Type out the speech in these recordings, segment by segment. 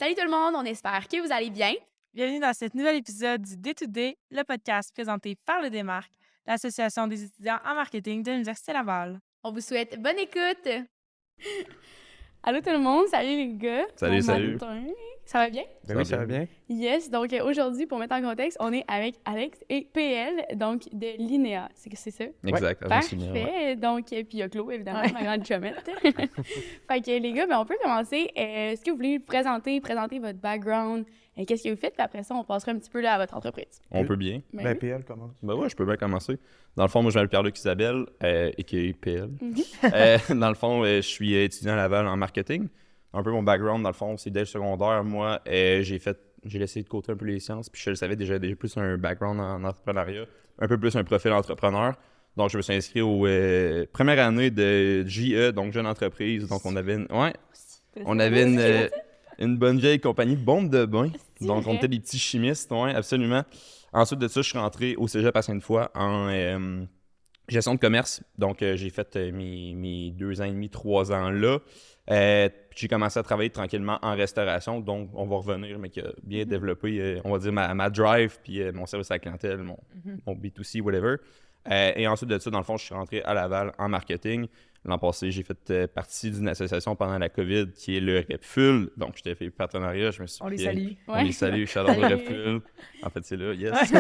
Salut tout le monde, on espère que vous allez bien. Bienvenue dans cet nouvel épisode du Day-to-Day, le podcast présenté par le Démarque, l'Association des étudiants en marketing de l'Université Laval. On vous souhaite bonne écoute. Allô tout le monde, salut les gars. Salut, Bon salut. matin. Ça va bien? Ben oui, ça va bien. Yes, donc aujourd'hui, pour mettre en contexte, on est avec Alex et PL, donc de l'INEA. C'est ça? Exact. Parfait. Donc, puis il y a Chloé, évidemment, ma grande chumette. Fait que les gars, on peut commencer. Est-ce que vous voulez vous présenter votre background? Qu'est-ce que vous faites? Puis après ça, on passera un petit peu là, à votre entreprise. On peut bien. Ben Ben, oui. PL commence. Ben ouais, je peux bien commencer. Dans le fond, moi, je m'appelle Pierre-Luc Isabelle, a.k.a. PL. Mhm. Dans le fond, je suis étudiant à Laval en marketing. Un peu mon background, dans le fond, c'est dès le secondaire. Moi, j'ai laissé de côté un peu les sciences, puis je le savais déjà plus un background en entrepreneuriat, un peu plus un profil entrepreneur. Donc, je me suis inscrit aux première année de JE, donc Jeune Entreprise. Donc, on avait une bonne vieille compagnie Bombe de bain. Donc, on était des petits chimistes, ouais, absolument. Ensuite de ça, je suis rentré au cégep à Sainte-Foy en gestion de commerce. Donc, j'ai fait mes 2 ans et demi, 3 ans là. J'ai commencé à travailler tranquillement en restauration. Donc, on va revenir, mais qui a bien développé, on va dire, ma drive, puis mon service à la clientèle, mon B2C, whatever. Et ensuite de ça, dans le fond, je suis rentré à Laval en marketing. L'an passé, j'ai fait partie d'une association pendant la COVID qui est le RepFuel. Donc, je t'ai fait partenariat. Je me suis On les pris- salue. On les salue. Shout-out au RepFuel. En fait, c'est là, yes.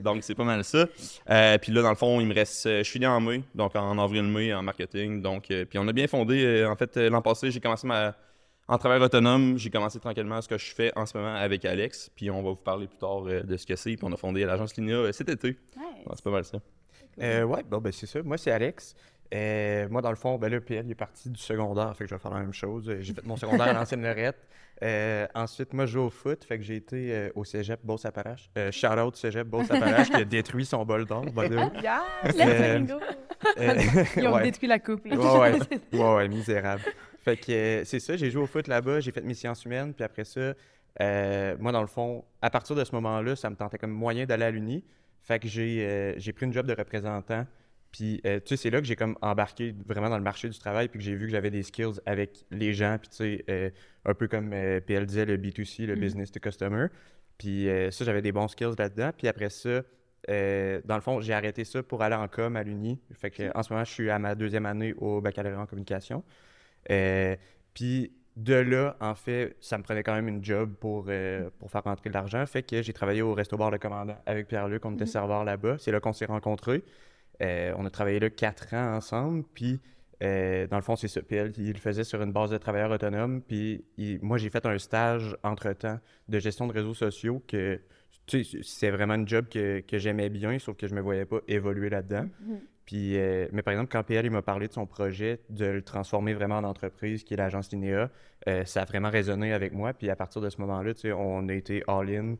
Donc, c'est pas mal ça. Puis là, dans le fond, il me reste... je suis né en mai, donc en avril-mai, en marketing. Donc, puis on a bien fondé. En fait, l'an passé, j'ai commencé en travail autonome. J'ai commencé tranquillement ce que je fais en ce moment avec Alex. Puis on va vous parler plus tard de ce que c'est. Puis on a fondé l'agence Linea cet été. Ouais. Ouais, c'est pas mal ça. Ouais, bon, ben c'est ça. Moi, c'est Alex. Moi, dans le fond, ben là, PL, il est parti du secondaire, fait que je vais faire la même chose. J'ai fait mon secondaire à l'ancienne Lorette. Ensuite, moi, je joue au foot, fait que j'ai été au cégep Beauce-Appalaches. Shout-out cégep Beauce-Appalaches qui a détruit son bol d'or, by the way. Yes! Let's go. Ils ont ouais. détruit la coupe. là. Ouais, misérable. Fait que c'est ça, j'ai joué au foot là-bas, j'ai fait mes sciences humaines, puis après ça, moi, dans le fond, à partir de ce moment-là, ça me tentait comme moyen d'aller à l'Uni. Fait que j'ai pris une job de représentant. Puis, tu sais, c'est là que j'ai comme embarqué vraiment dans le marché du travail, puis que j'ai vu que j'avais des skills avec les gens, puis tu sais, un peu comme PL disait, le B2C, le business to customer. Puis ça, j'avais des bons skills là-dedans. Puis après ça, dans le fond, j'ai arrêté ça pour aller en com à l'Uni. Fait que en ce moment, je suis à ma 2e année au baccalauréat en communication. Puis de là, en fait, ça me prenait quand même une job pour faire rentrer de l'argent. Fait que j'ai travaillé au Resto-Bar Le Commandant avec Pierre-Luc. On était serveur là-bas. C'est là qu'on s'est rencontrés. On a travaillé là 4 ans ensemble. Puis, dans le fond, c'est ça. Puis il le faisait sur une base de travailleurs autonomes. Puis moi, j'ai fait un stage entre-temps de gestion de réseaux sociaux que, tu sais, c'est vraiment une job que j'aimais bien, sauf que je me voyais pas évoluer là-dedans. Puis, mais par exemple, quand PL il m'a parlé de son projet de le transformer vraiment en entreprise, qui est l'agence Linea, ça a vraiment résonné avec moi. Puis à partir de ce moment-là, tu sais, on a été all-in.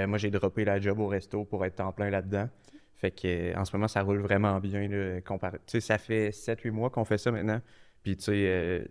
Moi, j'ai droppé la job au resto pour être temps plein là-dedans. Fait que en ce moment, ça roule vraiment bien, là, comparé. Tu sais, ça fait 7-8 mois qu'on fait ça maintenant. Puis, tu sais,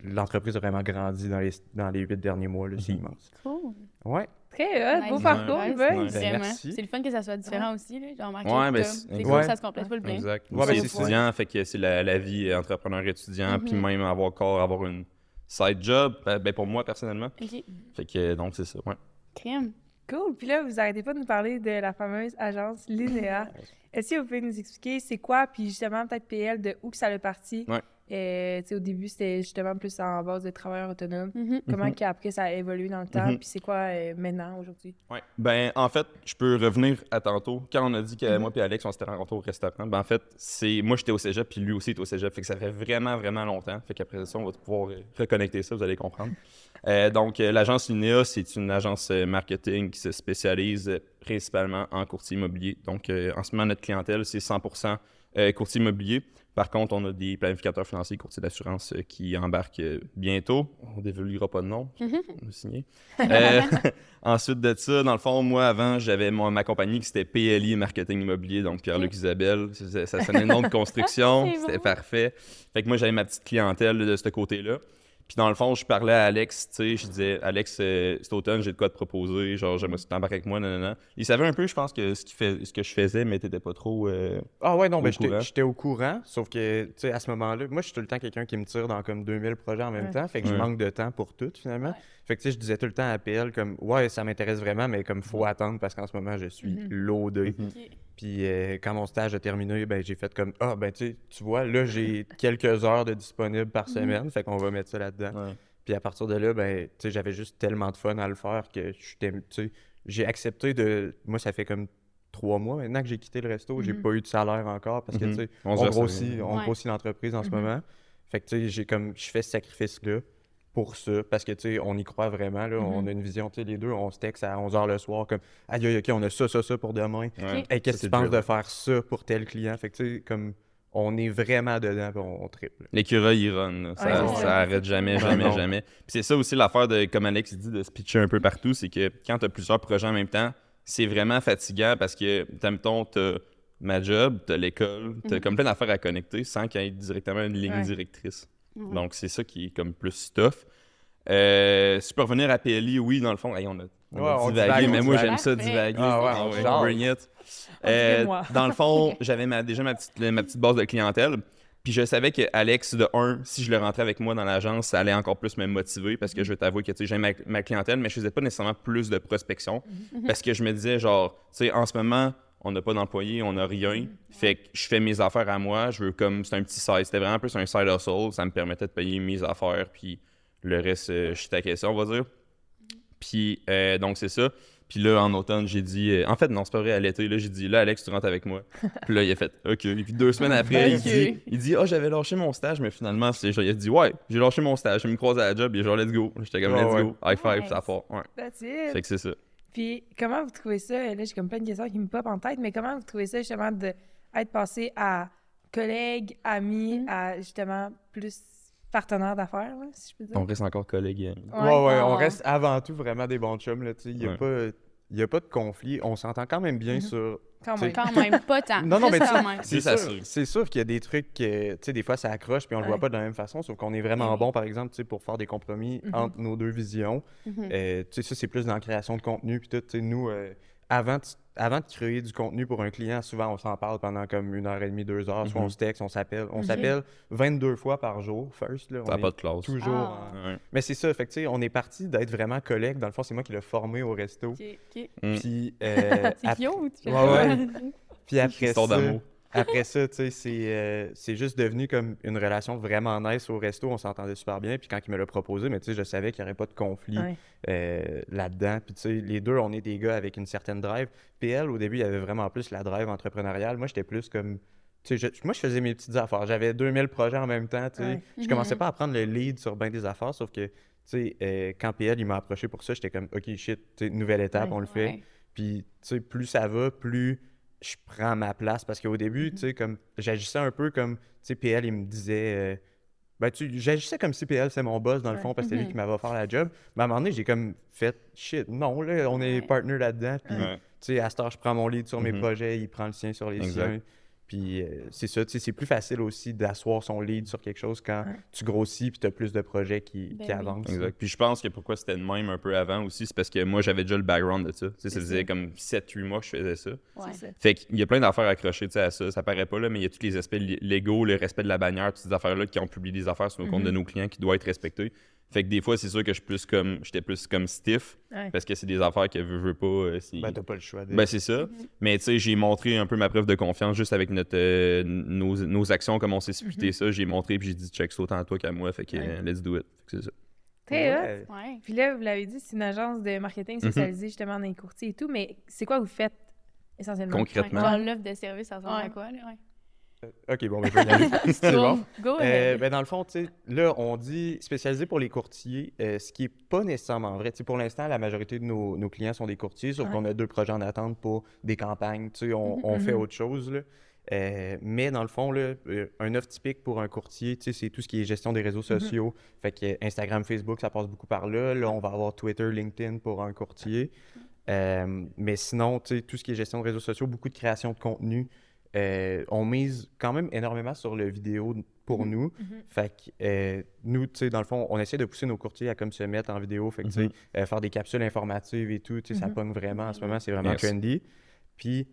l'entreprise a vraiment grandi dans les 8 derniers mois, là. C'est immense. Cool. Ouais. Très hot, beau Nice. parcours, Ouais, boys. c'est Ben, vraiment. merci. C'est le fun que ça soit différent aussi, là. J'ai remarqué Ouais, que ben, c'est exact. cool, ça se complète full bien. Exact. Ouais, Moi, ben, c'est c'est étudiant, fait que c'est la vie entrepreneur-étudiant, puis même avoir une side job, ben pour moi, personnellement. OK. Fait que, donc, c'est ça, ouais. Crème. Cool. Puis là, vous arrêtez pas de nous parler de la fameuse agence Linea. Est-ce que vous pouvez nous expliquer c'est quoi, puis justement, peut-être PL, de où que ça a parti? Ouais. Tu sais, au début, c'était justement plus en base de travailleurs autonomes. Mhm. Comment qu'après, ça a évolué dans le temps, Mhm. puis c'est quoi maintenant, aujourd'hui? Ouais. Ben, en fait, je peux revenir à tantôt. Quand on a dit que moi et Alex, on s'était rencontrés au restaurant, ben, en fait, moi, j'étais au cégep, puis lui aussi est au cégep. Fait que ça fait vraiment, vraiment longtemps. Fait qu'après ça, on va pouvoir reconnecter ça, vous allez comprendre. Donc, l'agence Linea, c'est une agence marketing qui se spécialise principalement en courtier immobilier. Donc, en ce moment, notre clientèle, c'est 100% courtier immobilier. Par contre, on a des planificateurs financiers, courtiers d'assurance qui embarquent bientôt. On ne dévoilera pas de nom, on a signé. Ensuite de ça, dans le fond, moi, avant, j'avais ma compagnie qui c'était PLI Marketing Immobilier, donc Pierre-Luc Isabelle. Ça sonnait le nom de construction, C'est c'était bon. parfait. Fait que moi, j'avais ma petite clientèle de ce côté-là. Puis dans le fond, je parlais à Alex, tu sais, je disais, Alex, cet automne, j'ai de quoi te proposer, genre, j'aimerais que tu t'embarques avec moi, nanana. Il savait un peu, je pense, que ce que je faisais, mais t'étais pas trop Ah ouais, non, au ben courant. j'étais au courant, sauf que, tu sais, à ce moment-là, moi, je suis tout le temps quelqu'un qui me tire dans comme 2000 projets en même temps, fait que je Ouais. manque de temps pour tout, finalement. Fait que, tu sais, je disais tout le temps à PL, comme, ouais, ça m'intéresse vraiment, mais comme, faut attendre parce qu'en ce moment, je suis loadé. Mhm. Ok. Puis quand mon stage a terminé, ben j'ai fait comme, ah, ben tu vois, là, j'ai quelques heures de disponibles par semaine, fait qu'on va mettre ça là-dedans. Ouais. Puis à partir de là, ben, tu sais, j'avais juste tellement de fun à le faire que tu sais, j'ai accepté de. Moi, ça fait comme 3 mois maintenant que j'ai quitté le resto. J'ai pas eu de salaire encore parce que, tu sais, On on se grossit, ressent. on Ouais. grossit l'entreprise en ce moment. Fait que, tu sais, je fais ce sacrifice-là pour ça parce que, tu sais, on y croit vraiment, là. On a une vision, tu sais, les deux, on se texte à 11h le soir comme, aïe, aïe, OK, on a ça pour demain. Ouais. Hey, qu'est-ce que Ça, tu penses c'est de dur. faire ça pour tel client? Fait que, tu sais, comme, on est vraiment dedans, puis on triple. L'écureuil, il run. Là. Ça, Ouais, ça arrête jamais, jamais, Non. jamais. Puis c'est ça aussi l'affaire de, comme Alex dit, de se pitcher un peu partout, c'est que quand tu as plusieurs projets en même temps, c'est vraiment fatigant parce que, mettons, t'as ma job, t'as l'école, t'as comme plein d'affaires à connecter sans qu'il y ait directement une ligne Ouais. directrice. Ouais. Donc c'est ça qui est comme plus tough. Si je peux revenir à PLI, oui, dans le fond, hey, on a Ouais, on divagué, divague, mais on moi divague. j'aime ça Parfait. divaguer. Ah ouais, on jase. Bring it. dirait moi. Dans le fond, j'avais déjà ma petite base de clientèle. Puis je savais que Alex, de un, si je le rentrais avec moi dans l'agence, ça allait encore plus me motiver parce que je vais t'avouer que tu sais, j'aime ma clientèle, mais je faisais pas nécessairement plus de prospection parce que je me disais, genre, tu sais, en ce moment, on n'a pas d'employés, on n'a rien. Fait que je fais mes affaires à moi. Je veux comme, c'est un petit side, c'était vraiment plus un side hustle. Ça me permettait de payer mes affaires, puis le reste, je taquais ça, on va dire. Puis donc c'est ça. Puis là, en automne, j'ai dit... en fait, non, c'est pas vrai, à l'été, là, j'ai dit, là, Alex, tu rentres avec moi. Puis là, il a fait, OK. Et puis 2 semaines après, Ok. il dit, ah, j'avais lâché mon stage, mais finalement, il a dit, ouais, j'ai lâché mon stage. Je me croise à la job, il est genre, let's go. J'étais comme, Ouais, let's ouais. go. High five, Nice. ça part. Ouais. That's it. Fait que c'est ça. Puis, comment vous trouvez ça? Là, j'ai comme plein de questions qui me popent en tête, mais comment vous trouvez ça, justement, d'être passé à collègue, ami, à, justement, plus partenaire d'affaires, là, si je peux dire? On reste encore collègues. Ouais, on Ah. reste avant tout vraiment des bons chums, là, tu sais. Il y a pas de conflit. On s'entend quand même bien sur... Quand t'sais, même. Quand même, pas tant. Non, non, mais Juste tu quand même. C'est C'est sûr. c'est sûr qu'il y a des trucs que, tu sais, des fois ça accroche puis on le voit Ouais. pas de la même façon, sauf qu'on est vraiment Oui. bon, par exemple, tu sais, pour faire des compromis entre nos deux visions. Tu sais, ça, c'est plus dans la création de contenu puis tout. Tu sais, nous, avant de créer du contenu pour un client, souvent on s'en parle pendant comme 1h30, 2 heures, soit on se texte, on s'appelle. On s'appelle 22 fois par jour, first, là. Ça n'a On pas est de classe. toujours Ah. en- Ouais. Mais c'est ça, fait que, tu sais, on est parti d'être vraiment collègues. Dans le fond, c'est moi qui l'ai formé au resto. Ok, ok. Puis, C'est ap- cute. Ouais, ouais. Puis après Histoire ça, d'amour. après ça, tu sais, c'est juste devenu comme une relation vraiment nice au resto. On s'entendait super bien. Puis quand il me l'a proposé, mais tu sais, je savais qu'il n'y aurait pas de conflit Ouais. là-dedans. Puis tu sais, les deux, on est des gars avec une certaine drive. PL, au début, il y avait vraiment plus la drive entrepreneuriale. Moi, j'étais plus comme... Tu sais, moi, je faisais mes petites affaires. J'avais 2000 projets en même temps, tu sais. Ouais. Je commençais pas à prendre le lead sur bien des affaires, sauf que, tu sais, quand PL, il m'a approché pour ça, j'étais comme, OK, shit, tu sais, nouvelle étape, Ouais. on le fait. Ouais. Puis, tu sais, plus ça va, plus je prends ma place. Parce qu'au début, tu sais, comme, j'agissais un peu comme, tu sais, PL, il me disait, j'agissais comme si PL, c'est mon boss, dans le fond, parce que c'est lui qui m'avait offert la job. Mais à un moment donné, j'ai comme fait, shit, non, là, on est Ouais. partner là-dedans. Puis, Ouais. tu sais, à cette heure, je prends mon lead sur mes Mhm. projets, il prend le sien sur les Exact. siens. Puis c'est ça, tu sais, c'est plus facile aussi d'asseoir son lead sur quelque chose quand tu grossis puis tu as plus de projets qui Ben oui. avancent. Exact. Puis je pense que pourquoi c'était de même un peu avant aussi, c'est parce que moi, j'avais déjà le background de ça. Tu sais, ça faisait comme 7-8 mois que je faisais ça. Ouais. C'est ça. Fait qu'il y a plein d'affaires accrochées, tu sais, à ça. Ça paraît pas, là, mais il y a tous les aspects légaux, le respect de la bannière, toutes ces affaires-là qui ont publié des affaires sur nos comptes de nos clients qui doivent être respectées. Fait que des fois, c'est sûr que j'étais plus comme stiff, Ouais. parce que c'est des affaires que veux pas. Ben, t'as pas le choix de... Ben, c'est ça. Mais tu sais, j'ai montré un peu ma preuve de confiance juste avec nos actions, comme on s'est splitté ça. J'ai montré puis j'ai dit, check, c'est autant à toi qu'à moi. Fait que let's do it. Fait que c'est ça. Très hot. Ouais. Ouais. Puis là, vous l'avez dit, c'est une agence de marketing spécialisée justement dans les courtiers et tout, mais c'est quoi vous faites essentiellement? Concrètement. Genre l'offre de service, ça ressemble Ouais. à quoi, là? Ouais. OK, bon, ben, je vais y aller. C'est bon. Go ahead. Ben, dans le fond, tu sais, là, on dit spécialisé pour les courtiers, ce qui est pas nécessairement vrai. Tu sais, pour l'instant, la majorité de nos clients sont des courtiers, sauf qu'on a 2 projets en attente pour des campagnes. Tu sais, on fait autre chose, là. Mais dans le fond, là, un offre typique pour un courtier, tu sais, c'est tout ce qui est gestion des réseaux sociaux. Fait que Instagram, Facebook, ça passe beaucoup par là. Là, on va avoir Twitter, LinkedIn pour un courtier. Mais sinon, tu sais, tout ce qui est gestion de réseaux sociaux, beaucoup de création de contenu. on mise quand même énormément sur le vidéo pour nous. Fait que nous, tu sais, dans le fond, on essaie de pousser nos courtiers à comme se mettre en vidéo. Fait que, tu sais, faire des capsules informatives et tout, tu sais, ça pogne vraiment en ce moment, c'est vraiment trendy. Puis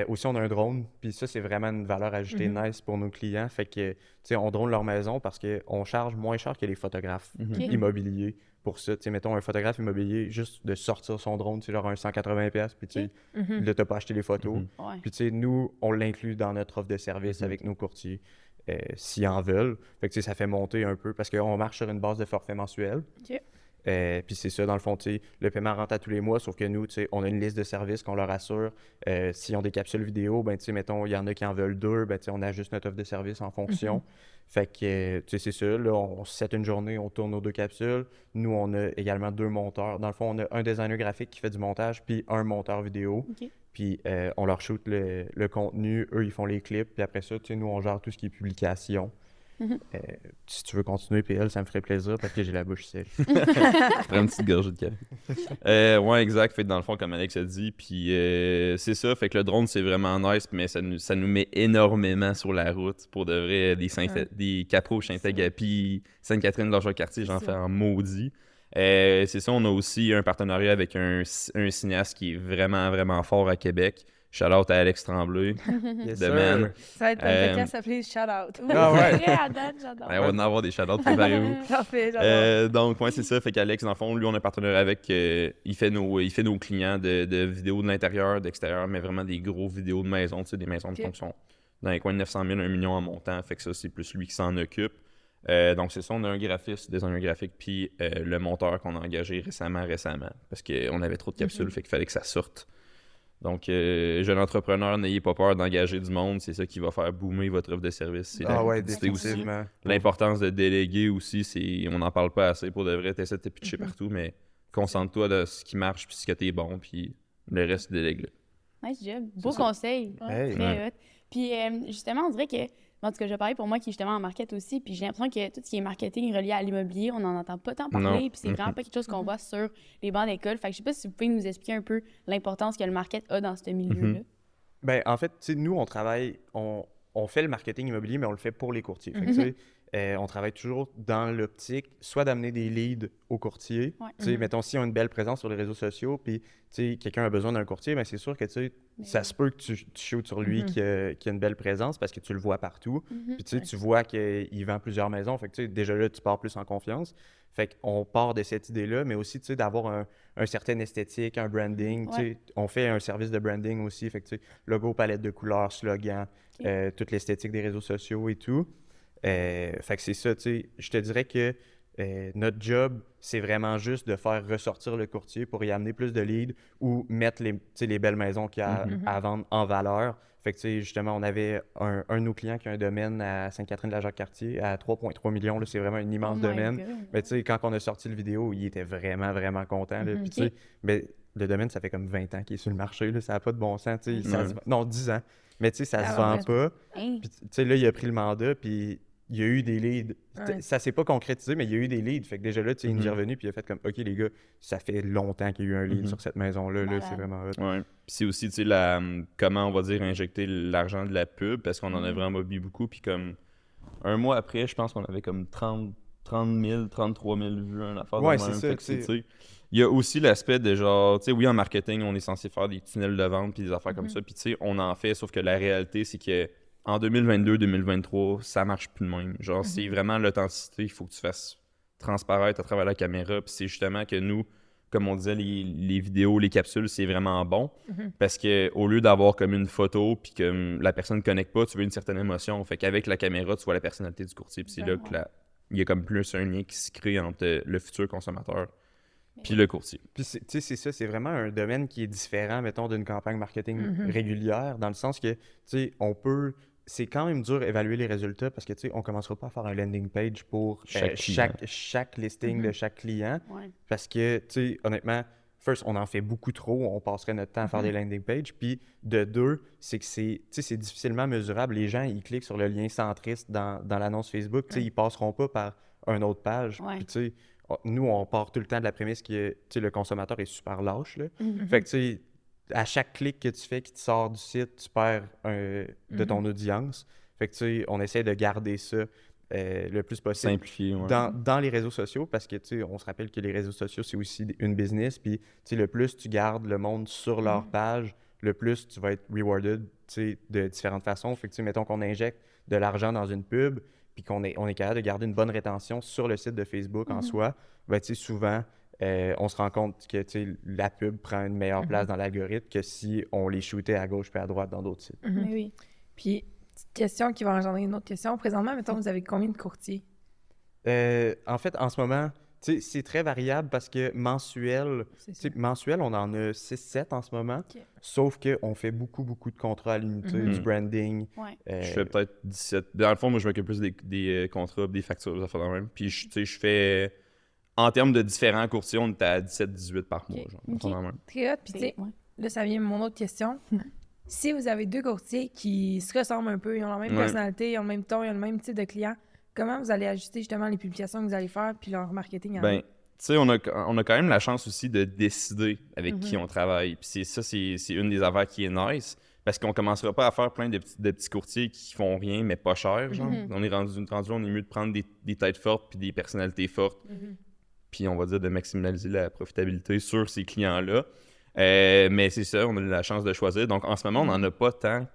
aussi, on a un drone, puis ça, c'est vraiment une valeur ajoutée nice pour nos clients. Fait que, tu sais, on drone leur maison parce qu'on charge moins cher que les photographes immobiliers pour ça. Tu sais, mettons, un photographe immobilier, juste de sortir son drone, c'est genre un 180$, puis tu sais, là, t'as pas acheté les photos. Puis tu sais, nous, on l'inclut dans notre offre de service avec nos courtiers, s'ils en veulent. Fait que, tu sais, ça fait monter un peu parce qu'on marche sur une base de forfait mensuel. Puis c'est ça, dans le fond, tu sais, le paiement rentre à tous les mois, sauf que nous, tu sais, on a une liste de services qu'on leur assure. S'ils ont des capsules vidéo, ben, tu sais, mettons, il y en a qui en veulent 2, ben, tu sais, on ajuste notre offre de service en fonction. Fait que, tu sais, c'est ça, là, on set une journée, on tourne nos 2 capsules. Nous, on a également 2 monteurs. Dans le fond, on a un designer graphique qui fait du montage, puis un monteur vidéo. Puis on leur shoot le contenu, eux, ils font les clips, puis après ça, tu sais, nous, on gère tout ce qui est publication. Si tu veux continuer, PL, ça me ferait plaisir parce que j'ai la bouche sèche. Prends une petite gorgée de café. Ouais, exact. Fait que dans le fond, comme Alex a dit, puis c'est ça. Fait que le drone, c'est vraiment nice, mais ça nous met énormément sur la route. Pour de vrai, des Capro, Saint-Agapi, Sainte-Catherine, Large-Cartier, j'en fais en maudit. C'est ça, on a aussi un partenariat avec un cinéaste qui est vraiment, vraiment fort à Québec. Shout-out à Alex Tremblay. Yes, de Man. Ça va être un podcast s'appeler Shout Out. Ah ouais. C'est vrai, à date, j'adore. On va en avoir des shout-outs, préparez-vous. Parfait, j'adore. Donc, ouais, c'est ça. Fait qu'Alex, dans le fond, lui, on a un partenariat avec. Il fait nos clients de vidéos de l'intérieur, d'extérieur, mais vraiment des gros vidéos de maison, tu sais, des maisons de fonction. Dans les coins de 900 000, 1 million en montant. Fait que ça, c'est plus lui qui s'en occupe. Donc, c'est ça. On a un graphiste, designer graphique, puis le monteur qu'on a engagé récemment, parce qu'on avait trop de capsules, fait qu'il fallait que ça sorte. Donc, jeune entrepreneur, n'ayez pas peur d'engager du monde. C'est ça qui va faire boomer votre offre de service. C'est définitivement. l'importance de déléguer aussi. On n'en parle pas assez pour de vrai. T'essaies de te pitcher partout, mais concentre-toi de ce qui marche puis ce que t'es bon, puis le reste, délègue-le. Nice job. Beau conseil. Hey. Très hot. Puis, justement, on dirait que, en tout cas, je vais parler pour moi qui est justement en market aussi, puis j'ai l'impression que tout ce qui est marketing relié à l'immobilier, on n'en entend pas tant parler, puis c'est vraiment pas quelque chose qu'on voit sur les bancs d'école. Fait que je sais pas si vous pouvez nous expliquer un peu l'importance que le market a dans ce milieu-là. Ben, en fait, tu sais, nous, on travaille, on fait le marketing immobilier, mais on le fait pour les courtiers. Fait que, tu sais, on travaille toujours dans l'optique, soit d'amener des leads aux courtiers. Tu sais, mettons, s'ils ont une belle présence sur les réseaux sociaux, puis, tu sais, quelqu'un a besoin d'un courtier, ben c'est sûr que, tu sais, ça se peut que tu shootes sur lui qui a une belle présence parce que tu le vois partout. Puis, tu sais, tu vois qu'il vend plusieurs maisons. Fait que, tu sais, déjà là, tu pars plus en confiance. Fait qu'on part de cette idée-là, mais aussi, tu sais, d'avoir un certain esthétique, un branding. Tu sais, on fait un service de branding aussi. Fait que, tu sais, logo, palette de couleurs, slogan, toute l'esthétique des réseaux sociaux et tout. Fait que c'est ça, tu sais. Je te dirais que notre job, c'est vraiment juste de faire ressortir le courtier pour y amener plus de leads ou mettre les belles maisons qu'il y a à vendre en valeur. Fait que, tu sais, justement, on avait un de nos clients qui a un domaine à Sainte-Catherine-de-la-Jacques-Cartier à 3,3 millions. Là, c'est vraiment un immense domaine. Mais tu sais, quand on a sorti le vidéo, il était vraiment, vraiment content. Là. Puis, tu sais, mais le domaine, ça fait comme 20 ans qu'il est sur le marché. Là, ça n'a pas de bon sens. Tu sais, non, 10 ans. Mais tu sais, ça se vend pas. Puis, tu sais, là, il a pris le mandat, puis il y a eu des leads. Ça s'est pas concrétisé, mais il y a eu des leads. Fait que déjà là, tu sais, il nous est revenu, puis il a fait comme, OK, les gars, ça fait longtemps qu'il y a eu un lead sur cette maison-là. Là, c'est vraiment hot. Ouais. Puis c'est aussi, tu sais, comment on va dire injecter l'argent de la pub, parce qu'on en a vraiment mobilisé beaucoup. Puis comme un mois après, je pense qu'on avait comme 30 000, 33 000 vues, une affaire ouais, de même. c'est ça, tu sais. Il y a aussi l'aspect de genre, tu sais, oui, en marketing, on est censé faire des tunnels de vente puis des affaires comme ça. Puis tu sais, on en fait, sauf que la réalité, c'est que en 2022-2023, ça marche plus de même. Genre, c'est vraiment l'authenticité, il faut que tu fasses transparaître à travers la caméra. Puis c'est justement que nous, comme on disait, les vidéos, les capsules, c'est vraiment bon. Parce que au lieu d'avoir comme une photo, puis que la personne ne connecte pas, tu veux une certaine émotion. Fait qu'avec la caméra, tu vois la personnalité du courtier. Puis c'est là que il y a comme plus un lien qui se crée entre le futur consommateur puis le courtier. Puis, tu sais, c'est ça, c'est vraiment un domaine qui est différent, mettons, d'une campagne marketing régulière, dans le sens que, tu sais, c'est quand même dur d'évaluer les résultats parce que, tu sais, on commencera pas à faire un landing page pour chaque listing de chaque client. Parce que, tu sais, honnêtement, first, on en fait beaucoup trop. On passerait notre temps à faire des landing pages. Puis, de deux, c'est que c'est difficilement mesurable. Les gens, ils cliquent sur le lien centriste dans l'annonce Facebook. Tu sais, ils passeront pas par une autre page. Puis, tu sais, nous, on part tout le temps de la prémisse que, tu sais, le consommateur est super lâche, là. Fait que, tu sais, à chaque clic que tu fais qui te sort du site, tu perds de ton audience. Fait que, tu sais, on essaie de garder ça le plus possible. Simplifié, ouais. Dans les réseaux sociaux, parce que, tu sais, on se rappelle que les réseaux sociaux, c'est aussi une business. Puis, tu sais, le plus tu gardes le monde sur leur page, le plus tu vas être rewarded, tu sais, de différentes façons. Fait que, tu sais, mettons qu'on injecte de l'argent dans une pub, puis on est capable de garder une bonne rétention sur le site de Facebook en soi, ben, tu sais, souvent, on se rend compte que, tu sais, la pub prend une meilleure place dans l'algorithme que si on les shootait à gauche puis à droite dans d'autres sites. Mais oui. Puis, petite question qui va engendrer une autre question. Présentement, mettons, vous avez combien de courtiers? En fait, en ce moment, tu sais, c'est très variable parce que mensuel, on en a 6-7 en ce moment. Ok. Sauf qu'on fait beaucoup de contrats à l'unité, du branding. Ouais. Je fais peut-être 17. Dans le fond, moi, je m'occupe plus des contrats, des factures, ça fait la même. Puis, tu sais, je fais... En termes de différents courtiers, on est à 17-18 par mois, genre. Ok. Ça fait la même. Très hot. Puis, tu sais, Ouais. là, ça vient mon autre question. Si vous avez deux courtiers qui se ressemblent un peu, ils ont la même Ouais. personnalité, ils ont le même ton, ils ont le même type de client, comment vous allez ajuster justement les publications que vous allez faire puis leur marketing à Ben, eux? tu sais, on a quand même la chance aussi de décider avec qui on travaille. Puis c'est une des affaires qui est nice. Parce qu'on commencera pas à faire plein de petits courtiers qui font rien, mais pas cher, genre. On est rendu, on est mieux de prendre des têtes fortes puis des personnalités fortes. Puis on va dire de maximiser la profitabilité sur ces clients-là. Mais c'est ça, on a eu la chance de choisir. Donc en ce moment, on n'en a pas tant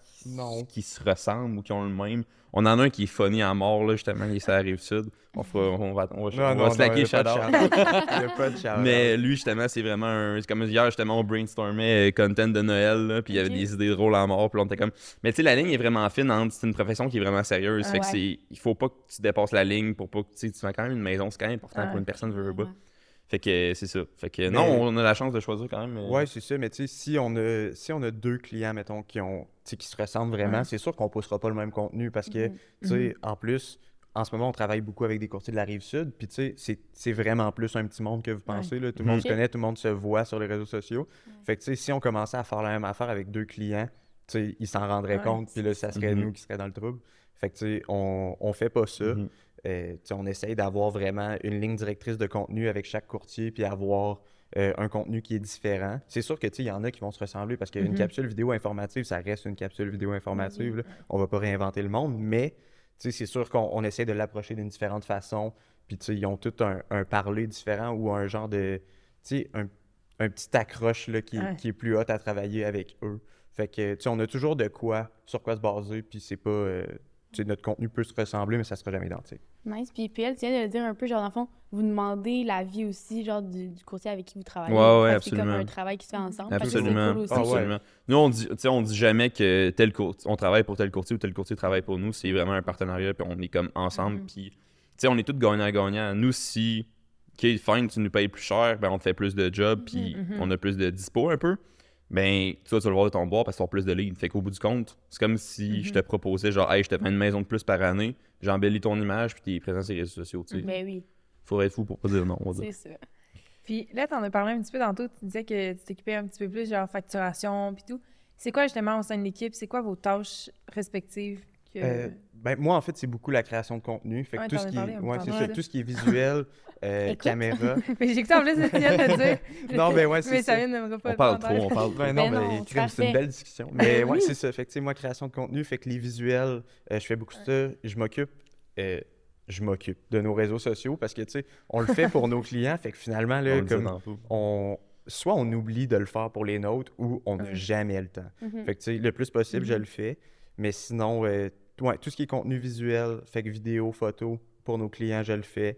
qui se ressemblent ou qui ont le même. On en a un qui est funny à mort, là, justement, il est sur la Rive-Sud. On va se laquer shout-out. Il n'y a pas de shout-out. Mais lui, justement, c'est vraiment c'est comme hier, justement, on brainstormait content de Noël, là, puis il y avait des idées drôles à mort, puis on était comme... Mais tu sais, la ligne est vraiment fine, c'est une profession qui est vraiment sérieuse, fait que il faut pas que tu dépasses la ligne pour pas que, tu fais quand même une maison, c'est quand même important pour une personne qui veut pas. Fait que c'est ça. Fait que non, on a la chance de choisir quand même. Ouais, c'est ça, mais tu sais, si on a deux clients, mettons, qui se ressemblent vraiment, c'est sûr qu'on postera pas le même contenu parce que, tu sais, en plus... En ce moment, on travaille beaucoup avec des courtiers de la Rive-Sud, puis tu sais, c'est vraiment plus un petit monde que vous pensez. Là. Tout le monde se connaît, tout le monde se voit sur les réseaux sociaux. Fait que tu sais, si on commençait à faire la même affaire avec deux clients, tu sais, ils s'en rendraient compte, puis là, ça serait nous qui seraient dans le trouble. Fait que tu sais, on fait pas ça. Tu sais, on essaye d'avoir vraiment une ligne directrice de contenu avec chaque courtier, puis avoir un contenu qui est différent. C'est sûr que tu sais, il y en a qui vont se ressembler parce qu'une capsule vidéo informative, ça reste une capsule vidéo informative. Là. On va pas réinventer le monde, mais tu sais, c'est sûr qu'on essaie de l'approcher d'une différente façon. Puis, tu sais, ils ont tout un parler différent ou un genre de... Tu sais, un petit accroche là, qui est plus hot à travailler avec eux. Fait que, tu sais, on a toujours de quoi, sur quoi se baser. Puis, c'est pas... tu sais, notre contenu peut se ressembler, mais ça sera jamais identique. Nice. Puis PL, tu viens de le dire un peu, genre, dans le fond, vous demandez l'avis aussi, genre, du courtier avec qui vous travaillez. Ouais, Fait que absolument. c'est comme un travail qui se fait ensemble. Fait que Absolument. c'est cool aussi. Absolument. Nous, on dit jamais que on travaille pour tel courtier ou tel courtier travaille pour nous. C'est vraiment un partenariat, puis on est comme ensemble. Puis, tu sais, on est tous gagnants-gagnants. Nous, si, OK, fine, tu nous payes plus cher, ben on te fait plus de jobs, puis on a plus de dispo un peu. Ben, tu vas le voir de ton bord parce que tu as plus de leads. Fait qu'au bout du compte, c'est comme si je te proposais, genre, hey, je te fais une maison de plus par année, j'embellis ton image, puis tu es présent sur les réseaux sociaux, tu sais. Ben oui, Faudrait être fou pour pas dire non, on va dire. c'est ça. Puis là, t'en as parlé un petit peu tantôt, tu disais que tu t'occupais un petit peu plus, genre facturation puis tout. C'est quoi justement au sein de l'équipe? C'est quoi vos tâches respectives? Ben, moi, en fait, c'est beaucoup la création de contenu. Fait que tout, ce qui est, tout ce qui est visuel, caméra. J'ai écouté en plus ce que tu viens de dire. Non, ben ouais, c'est mais ça. ça vient de me On parle trop, on parle Ben Ben non, non, mais crime, c'est une belle discussion. Mais ouais, c'est ça. Fait que, tu sais, moi, création de contenu, fait que les visuels, je fais beaucoup de ça. Je m'occupe de nos réseaux sociaux parce que, tu sais, on le fait pour nos clients. Fait que finalement, là, soit on oublie de le faire pour les nôtres ou on n'a jamais le temps. Fait que, tu sais, le plus possible, je le fais. Mais sinon, tout ce qui est contenu visuel, fait que vidéo, photo, pour nos clients, je le fais.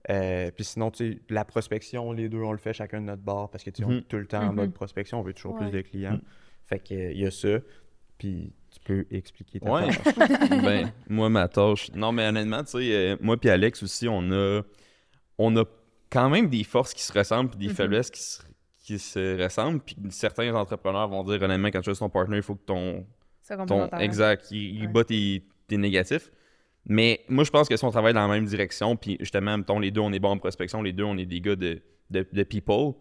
Puis sinon, tu sais, la prospection, les deux, on le fait chacun de notre bord parce que, tu sais, on est tout le temps en mode prospection, on veut toujours plus de clients. Fait que, il y a ça. Puis tu peux expliquer ta tâche. Ben, moi, ma tâche... Non, mais honnêtement, tu sais, moi puis Alex aussi, on a quand même des forces qui se ressemblent puis des faiblesses qui se ressemblent. Puis certains entrepreneurs vont dire, honnêtement, quand tu es ton partner, il faut que ton exact, il bat tes négatifs. Mais moi, je pense que si on travaille dans la même direction, puis justement, mettons, les deux, on est bons en prospection, les deux, on est des gars de people,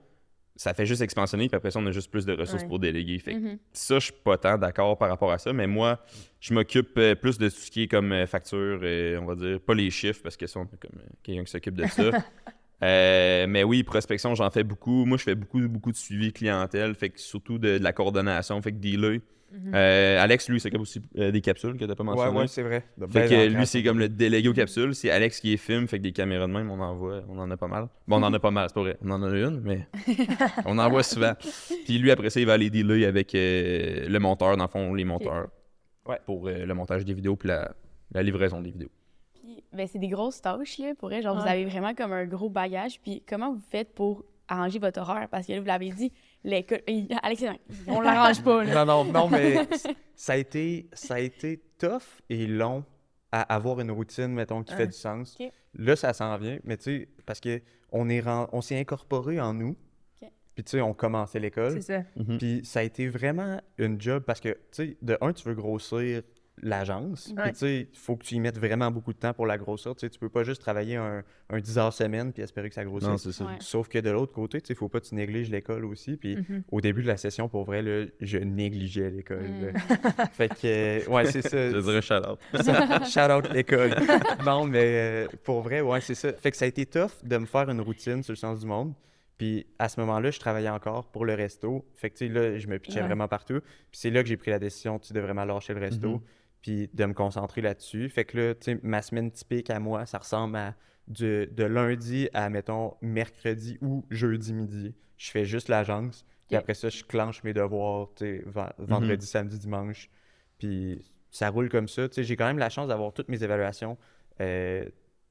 ça fait juste expansionner, puis après ça, on a juste plus de ressources pour déléguer. Fait que ça, je suis pas tant d'accord par rapport à ça, mais moi, je m'occupe plus de tout ce qui est comme facture, on va dire, pas les chiffres, parce que ça, on a comme quelqu'un qui s'occupe de ça. Mais oui, prospection, j'en fais beaucoup. Moi, je fais beaucoup de suivi clientèle, fait que surtout de la coordination, fait que dealer. Alex, lui, s'occupe aussi des capsules que t'as pas mentionné. Ouais, c'est vrai. Fait que lui, c'est comme le délégué aux capsules. C'est Alex qui les filme, fait que des caméras de même, on en a pas mal. Bon, on en a pas mal, c'est pas vrai. On en a une, mais on en voit souvent. Puis lui, après ça, il va aller dealer avec le monteur, dans le fond, les monteurs. Ouais. Pour le montage des vidéos puis la livraison des vidéos. Puis, ben, c'est des grosses tâches, là, pour elle. Genre, vous avez vraiment comme un gros bagage. Puis, comment vous faites pour arranger votre horaire? Parce que là, vous l'avez dit, l'école... Alex, on l'arrange pas, là. Non, mais ça a été tough et long à avoir une routine, mettons, qui fait du sens. Ok. Là, ça s'en vient, mais tu sais, parce que on s'est incorporé en nous. Ok. Puis tu sais, on commençait l'école. C'est ça. Puis ça a été vraiment une job parce que, tu sais, de un, tu veux grossir l'agence. Ouais. Puis tu sais, il faut que tu y mettes vraiment beaucoup de temps pour la grossir. Tu sais, tu peux pas juste travailler un 10 heures semaine puis espérer que ça grossisse. Non, c'est ça. Ouais. Sauf que de l'autre côté, tu sais, faut pas que tu négliges l'école aussi. Puis au début de la session, pour vrai, là, je négligeais l'école. là. Fait que, ouais, c'est ça. Je dirais shout-out. Shout out l'école. Non, mais pour vrai, ouais, c'est ça. Fait que ça a été tough de me faire une routine sur le sens du monde. Puis à ce moment-là, je travaillais encore pour le resto. Fait que, tu sais, là, je me pitchais vraiment partout. Puis c'est là que j'ai pris la décision, tu sais, de vraiment lâcher le resto. Puis de me concentrer là-dessus. Fait que là, tu sais, ma semaine typique à moi, ça ressemble à de lundi à, mettons, mercredi ou jeudi midi. Je fais juste l'agence. Puis après ça, je clenche mes devoirs, tu sais, vendredi, samedi, dimanche. Puis ça roule comme ça. Tu sais, j'ai quand même la chance d'avoir toutes mes évaluations, tu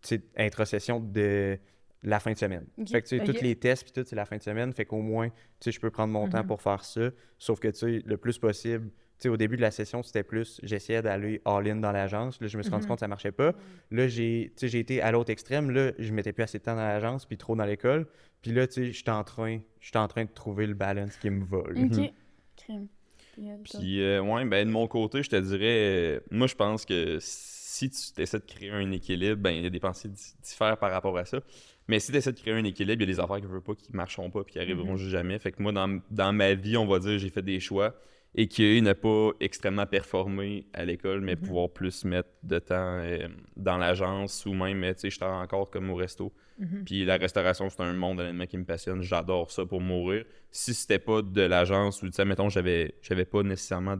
sais, intra-session de la fin de semaine. Fait que, tu sais, tous les tests, puis tout, c'est la fin de semaine. Fait qu'au moins, tu sais, je peux prendre mon temps pour faire ça. Sauf que, tu sais, le plus possible, tu sais, au début de la session, c'était plus, j'essayais d'aller all-in dans l'agence. Là, je me suis rendu compte que ça marchait pas. Là, j'ai été à l'autre extrême. Là, je mettais plus assez de temps dans l'agence, puis trop dans l'école. Puis là, tu sais, je suis en train de trouver le balance qui me va. là. OK. Crème. Puis, ouais, ben de mon côté, je te dirais, moi, je pense que si tu essaies de créer un équilibre, ben il y a des pensées différentes par rapport à ça. Mais si tu essaies de créer un équilibre, il y a des affaires que je veux pas qui marcheront pas puis qui arriveront juste jamais. Fait que moi, dans ma vie, on va dire, j'ai fait des choix et qui n'a pas extrêmement performé à l'école, mais pouvoir plus mettre de temps dans l'agence ou même, tu sais, je travaille encore comme au resto. Puis la restauration, c'est un monde honnêtement qui me passionne. J'adore ça pour mourir. Si c'était pas de l'agence ou, tu sais, mettons, j'avais pas nécessairement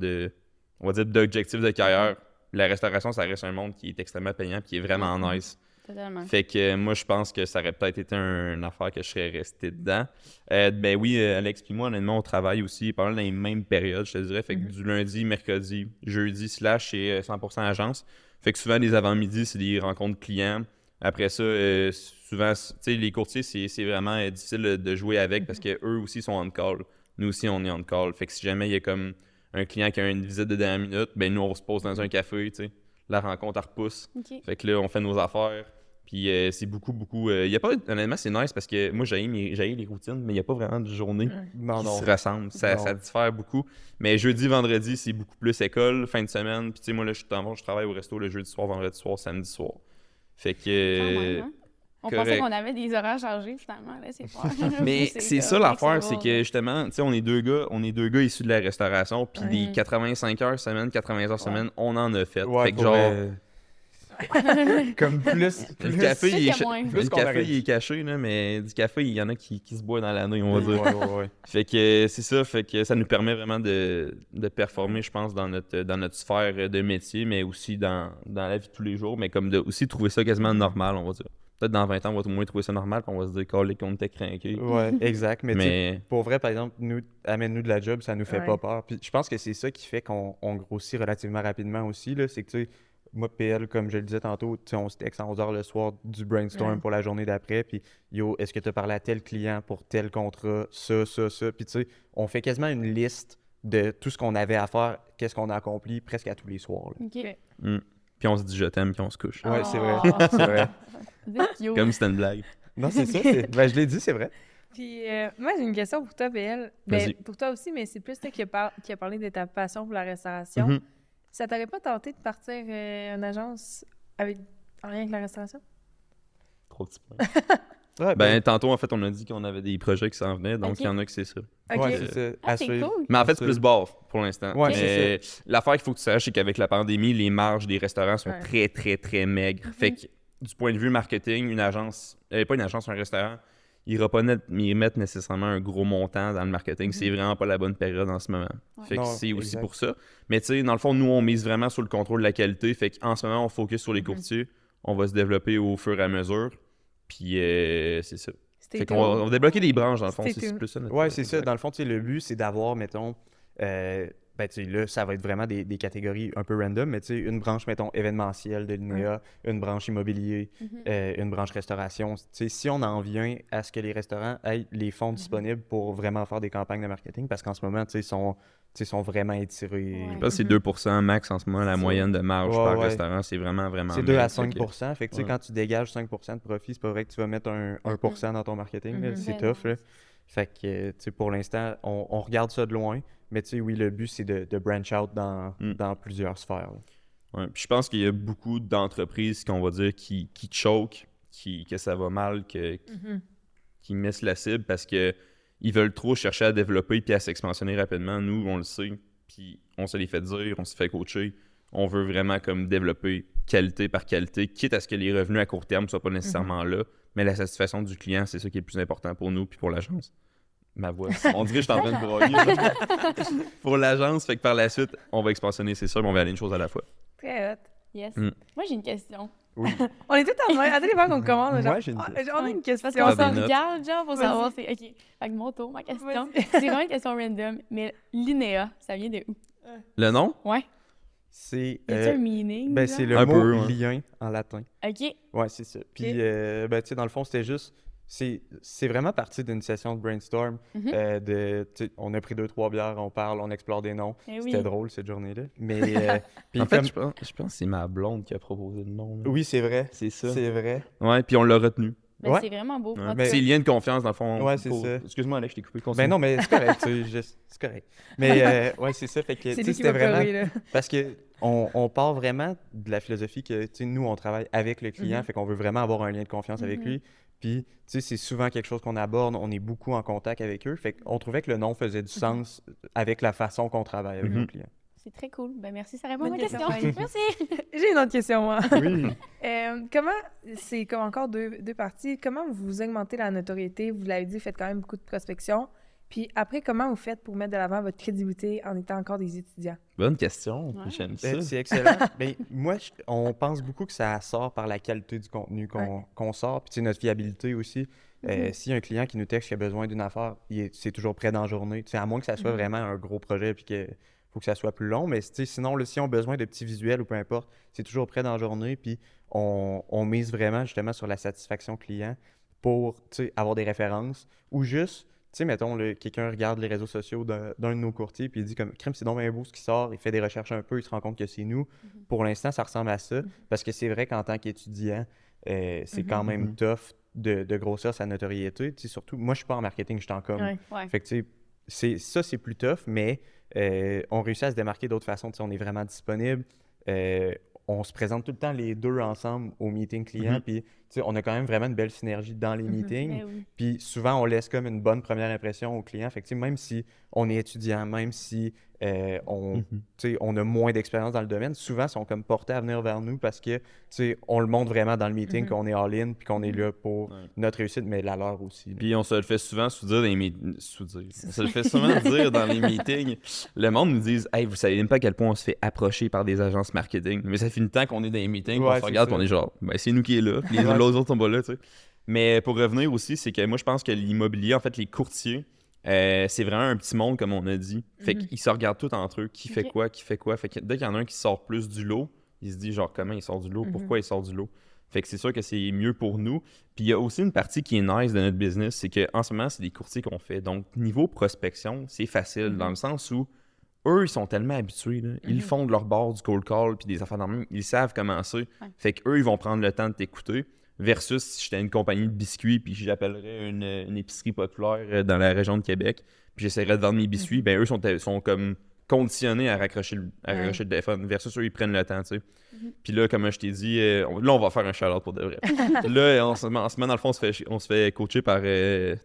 on va dire, d'objectif de carrière, la restauration, ça reste un monde qui est extrêmement payant puis qui est vraiment nice. Totalement. Fait que moi, je pense que ça aurait peut-être été une affaire que je serais resté dedans. Ben oui, Alex puis moi, honnêtement, on travaille aussi pas mal dans les mêmes périodes, je te dirais. Fait que du lundi, mercredi, jeudi, c'est 100% agence. Fait que souvent, les avant-midi, c'est des rencontres clients. Après ça, souvent, tu sais, les courtiers, c'est vraiment difficile de jouer avec parce qu'eux aussi sont on call. Nous aussi, on est on call. Fait que si jamais il y a comme un client qui a une visite de dernière minute, ben nous, on se pose dans un café, tu sais. La rencontre, elle repousse. OK. Fait que là, on fait nos affaires. Puis c'est beaucoup. Y a pas, honnêtement, c'est nice parce que moi, j'ai les routines, mais il n'y a pas vraiment de journée Non, qui non. se ressemblent. Ça diffère beaucoup. Mais jeudi, vendredi, c'est beaucoup plus école, fin de semaine. Puis tu sais, moi, là, je travaille au resto le jeudi soir, vendredi soir, samedi soir. Fait Quand que. même, hein? On correct. pensait qu'on avait des horaires chargés, finalement. Là, c'est fort. Mais c'est ça l'affaire, c'est que je... justement, tu sais, on est deux gars issus de la restauration, puis des 85 heures semaine, 80 heures semaine, on en a fait. Ouais, fait que pour genre. vrai. Comme plus. Le café, il est, moins. Plus le qu'on café aurait il est caché, là, mais du café, il y en a qui se boivent dans l'année, on va dire. Ouais. Fait que c'est ça, fait que ça nous permet vraiment de performer, je pense, dans notre sphère de métier, mais aussi dans la vie de tous les jours, mais comme de aussi trouver ça quasiment normal, on va dire. Peut-être dans 20 ans, on va au moins trouver ça normal, puis on va se dire qu'on était craqués. Ouais, exact. Mais, tu sais, Mais pour vrai, par exemple, nous, amène-nous de la job, ça nous fait Ouais. pas peur. Puis je pense que c'est ça qui fait qu'on grossit relativement rapidement aussi, là. C'est que, tu sais, moi, PL, comme je le disais tantôt, tu sais, on se texte à 11h le soir du brainstorm Ouais. pour la journée d'après. Puis, yo, est-ce que tu as parlé à tel client pour tel contrat, ça. Puis, tu sais, on fait quasiment une liste de tout ce qu'on avait à faire, qu'est-ce qu'on a accompli presque à tous les soirs, là. OK. puis on se dit je t'aime, puis on se couche. Ouais, c'est vrai. Oh. C'est vrai. Vous êtes cute. Comme si c'était une blague. Non, c'est ça. Ben, je l'ai dit, c'est vrai. Puis, moi, j'ai une question pour toi, PL. Vas-y. Ben, pour toi aussi, mais c'est plus toi qui a parlé de ta passion pour la restauration. Mhm. Ça t'aurait pas tenté de partir une agence en rien avec la restauration? Trop de petits points. Ouais, Ben, tantôt, en fait, on a dit qu'on avait des projets qui s'en venaient, donc Ok. il y en a que c'est ça. OK. ouais, c'est ça. Ah, À c'est suivre. cool. Mais en fait, c'est Absolument. plus bar pour l'instant. Ouais, Mais l'affaire qu'il faut que tu saches, c'est qu'avec la pandémie, les marges des restaurants sont Ouais. très, très, très maigres. Fait que du point de vue marketing, une agence, pas une agence, un restaurant, il ira pas mettre nécessairement un gros montant dans le marketing. C'est vraiment pas la bonne période en ce moment. Ouais. Fait que Non, c'est aussi exact. pour ça. Mais tu sais, dans le fond, nous, on mise vraiment sur le contrôle de la qualité. Fait qu'en ce moment, on focus sur les courtiers. On va se développer au fur et à mesure. Puis c'est ça. Fait qu'on on va débloquer des branches, dans le fond. Stay C'est tuned. plus ça. notre- Ouais, c'est ça. exact. Dans le fond, tu sais, le but, c'est d'avoir, mettons, ben, tu sais, là, ça va être vraiment des catégories un peu random, mais tu sais, une branche, mettons, événementielle de l'INEA, une branche immobilier, une branche restauration. Tu sais, si on en vient à ce que les restaurants aient les fonds disponibles pour vraiment faire des campagnes de marketing, parce qu'en ce moment, tu sais, sont vraiment étirés. Ouais. Je pense que c'est 2% max en ce moment, la C'est moyenne de marge Ouais, par ouais. restaurant. C'est vraiment C'est 2 à maigre. 5 Fait que- Fait que, tu sais, Ouais. quand tu dégages 5 de profit, c'est pas vrai que tu vas mettre un 1% dans ton marketing. là. Mhm. C'est Ben tough. non. Là. Fait que, tu sais, pour l'instant, on regarde ça de loin. Mais, tu sais, oui, le but, c'est de branch out dans plusieurs sphères. là. Ouais, puis je pense qu'il y a beaucoup d'entreprises qu'on va dire qui choke, que ça va mal, qui missent la cible parce que ils veulent trop chercher à développer puis à s'expansionner rapidement. Nous, on le sait, puis on se les fait dire, on se fait coacher. On veut vraiment comme développer qualité par qualité, quitte à ce que les revenus à court terme ne soient pas nécessairement là, mais la satisfaction du client, c'est ça qui est le plus important pour nous puis pour l'agence. Ma voix, on dirait que je suis en train de broyer. Pour l'agence, fait que par la suite, on va expansionner, c'est sûr, mais on va aller une chose à la fois. Très hot. Yes. Mm. Moi, j'ai une question. On est tous en train. Attendez, avant qu'on commence. Moi, Genre, j'ai une on a une question. Parce T'as qu'on des s'en notes? regarde, genre, pour Vas-y. savoir. C'est... OK. Fait que mon tour, ma question. Vas-y. C'est vraiment une question random, mais l'INEA, ça vient de où? Le nom? Ouais. C'est Y a-tu un meaning? ben, genre? c'est le Un mot peu, ouais. lien en latin. OK. Ouais, c'est ça. Puis, ben, tu sais, dans le fond, c'était juste. C'est vraiment parti d'une session de brainstorm. Mhm. Tu sais, on a pris 2-3 bières, on parle, on explore des noms. Eh oui. C'était drôle cette journée-là. Mais, puis En fait, comme- je pense que c'est ma blonde qui a proposé le nom. là. oui, c'est vrai. C'est ça. C'est vrai. Ouais, puis on l'a retenu. Ben, Ouais. c'est vraiment beau. Ouais. En tout Mais- cas, C'est lien de confiance, dans le fond. Ouais, c'est ça. Excuse-moi, Alex, je t'ai coupé. Continue. Ben non, mais c'est correct. tu sais, c'est correct. Mais, ouais, c'est ça. Fait que, tu C'est sais, lui qui c'était va vraiment. pleurer, là. Parce que on part vraiment de la philosophie que, tu sais, nous, on travaille avec le client, fait qu'on veut vraiment avoir un lien de confiance avec lui. Puis, tu sais, c'est souvent quelque chose qu'on aborde, on est beaucoup en contact avec eux. Fait qu'on trouvait que le nom faisait du sens avec la façon qu'on travaille avec nos clients. c'est très cool. Ben, merci, ça répond à Bonne ma question. question, Merci. J'ai une autre question, moi. Oui. Comment, c'est comme encore deux parties, comment vous augmentez la notoriété? Vous l'avez dit, vous faites quand même beaucoup de prospection. Puis après, comment vous faites pour mettre de l'avant votre crédibilité en étant encore des étudiants? Bonne question. Ouais. J'aime ça. C'est excellent. Ben, moi, on pense beaucoup que ça sort par la qualité du contenu qu'on sort, puis tu sais, notre fiabilité aussi. S'il y a un client qui nous texte qui a besoin d'une affaire, c'est toujours prêt dans la journée. Tu sais, à moins que ça soit vraiment un gros projet puis qu'il faut que ça soit plus long. Mais tu sais, sinon, là, si on a besoin de petits visuels ou peu importe, c'est toujours prêt dans la journée. Puis on mise vraiment justement sur la satisfaction client pour tu sais, avoir des références ou juste. Tu sais, mettons, quelqu'un regarde les réseaux sociaux d'un de nos courtiers puis il dit comme crème, c'est donc bien beau ce qui sort, il fait des recherches un peu, il se rend compte que c'est nous. Pour l'instant, ça ressemble à ça parce que c'est vrai qu'en tant qu'étudiant, c'est quand même tough de grossir sa notoriété. Tu sais, surtout, moi, je suis pas en marketing, je suis en com. Ouais. Ouais. Fait que, tu sais, c'est plus tough, mais on réussit à se démarquer d'autres façons. Tu sais, on est vraiment disponible. On se présente tout le temps les deux ensemble au meeting client, puis tu sais, on a quand même vraiment une belle synergie dans les meetings. Ben oui. Puis souvent, on laisse comme une bonne première impression au client. Fait que, tu sais, même si on est étudiant, même si tu sais, on a moins d'expérience dans le domaine, souvent, ils sont comme portés à venir vers nous parce que tu sais, on le montre vraiment dans le meeting qu'on est all-in puis qu'on est là pour notre réussite, mais la leur aussi. là. Puis on se le fait souvent sous-dire dans les meetings. On se le fait souvent dire dans les meetings. Le monde nous dit hey, vous savez même pas à quel point on se fait approcher par des agences marketing. Mais ça fait une temps qu'on est dans les meetings, Ouais, on se c'est regarde, ça. on est genre ben c'est nous qui est là. Puis les autres sont pas là, tu sais. Mais pour revenir aussi, c'est que moi je pense que l'immobilier, en fait, les courtiers, c'est vraiment un petit monde, comme on a dit. Fait qu'ils se regardent tous entre eux, qui fait quoi, qui fait quoi. Fait que dès qu'il y en a un qui sort plus du lot, il se dit genre comment il sort du lot, pourquoi il sort du lot. Fait que c'est sûr que c'est mieux pour nous. Puis il y a aussi une partie qui est nice de notre business, c'est qu'en ce moment, c'est des courtiers qu'on fait. Donc, niveau prospection, c'est facile dans le sens où eux, ils sont tellement habitués. Là. Ils font de leur bord du cold call puis des affaires dans le même. Ils savent comment c'est. Fait qu'eux, ils vont prendre le temps de t'écouter. Versus si j'étais une compagnie de biscuits puis j'appellerais une épicerie populaire dans la région de Québec puis j'essaierais de vendre mes biscuits, ben eux sont comme conditionnés à raccrocher le téléphone. Versus eux, ils prennent le temps, tu sais. Puis là, comme je t'ai dit, là, on va faire un shout-out pour de vrai. Là, en ce moment, dans le fond, on se fait coacher par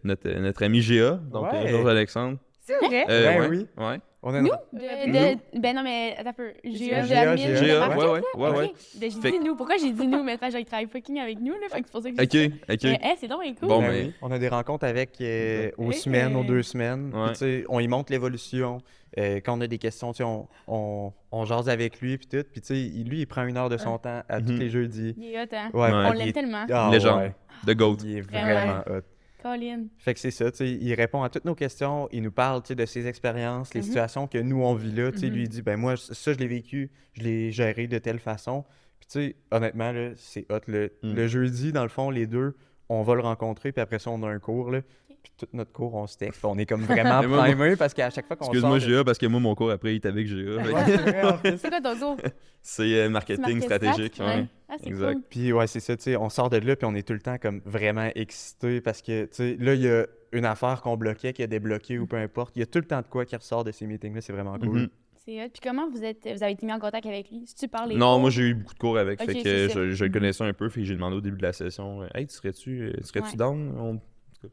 notre ami Géa, donc Ouais. Georges-Alexandre. C'est vrai? Ben Ouais, oui. ouais. On a Nous? Nous? Ben non, mais attends un peu. GA, GA, GA, de ouais. Ok. Ben, j'ai Fait dit nous. Pourquoi j'ai dit nous? Mais parce que j'ai travaillé fucking avec nous, là. Fait que c'est pour ça que j'ai dit Ok. ça. C'est donc bien cool. Bon, Ben mais- oui, on a des rencontres avec aux Hey, semaines, aux 2 semaines. Ouais. Puis, tu sais, on y montre l'évolution. Quand on a des questions, tu sais, on jase avec lui, puis tout. Puis, tu sais, lui, il prend 1 heure de son temps à tous Mhm. les jeudis. Il est hot, hein? Ouais. On il l'aime est- tellement. Ah, Légende. ouais. The GOAT. Il est Vraiment. vraiment hot. Colin. Fait que c'est ça, tu sais, il répond à toutes nos questions, il nous parle, tu sais, de ses expériences, les Mhm. situations que nous, on vit là. Tu sais, Mhm. lui, il dit, ben moi, ça, je l'ai vécu, je l'ai géré de telle façon. Puis, tu sais, honnêtement, là, c'est hot. Le jeudi, dans le fond, les deux, on va le rencontrer, puis après ça, on a un cours, là. Puis tout notre cours, on se texte. On est comme vraiment Mais moi, primés parce qu'à chaque fois qu'on Excuse-moi, sort... GA, parce que moi, mon cours après, il est avec GA. Ouais, Fait que c'est vrai, en plus. C'est quoi ton cours? C'est marketing stratégique. Ouais. Ah, c'est Exact. cool. Puis ouais, c'est ça, tu sais, on sort de là, puis on est tout le temps comme vraiment excités parce que, tu sais, là, il y a une affaire qu'on bloquait, qui a débloqué ou peu importe. Il y a tout le temps de quoi qui ressort de ces meetings-là, c'est vraiment cool. Mhm. C'est hot. Puis comment vous avez été mis en contact avec lui? Si tu parles les Non, cours? moi j'ai eu beaucoup de cours avec, Ok, fait que c'est ça. je le connaissais un peu, fait que j'ai demandé au début de la session, hey, serais-tu Ouais. down? En tout cas.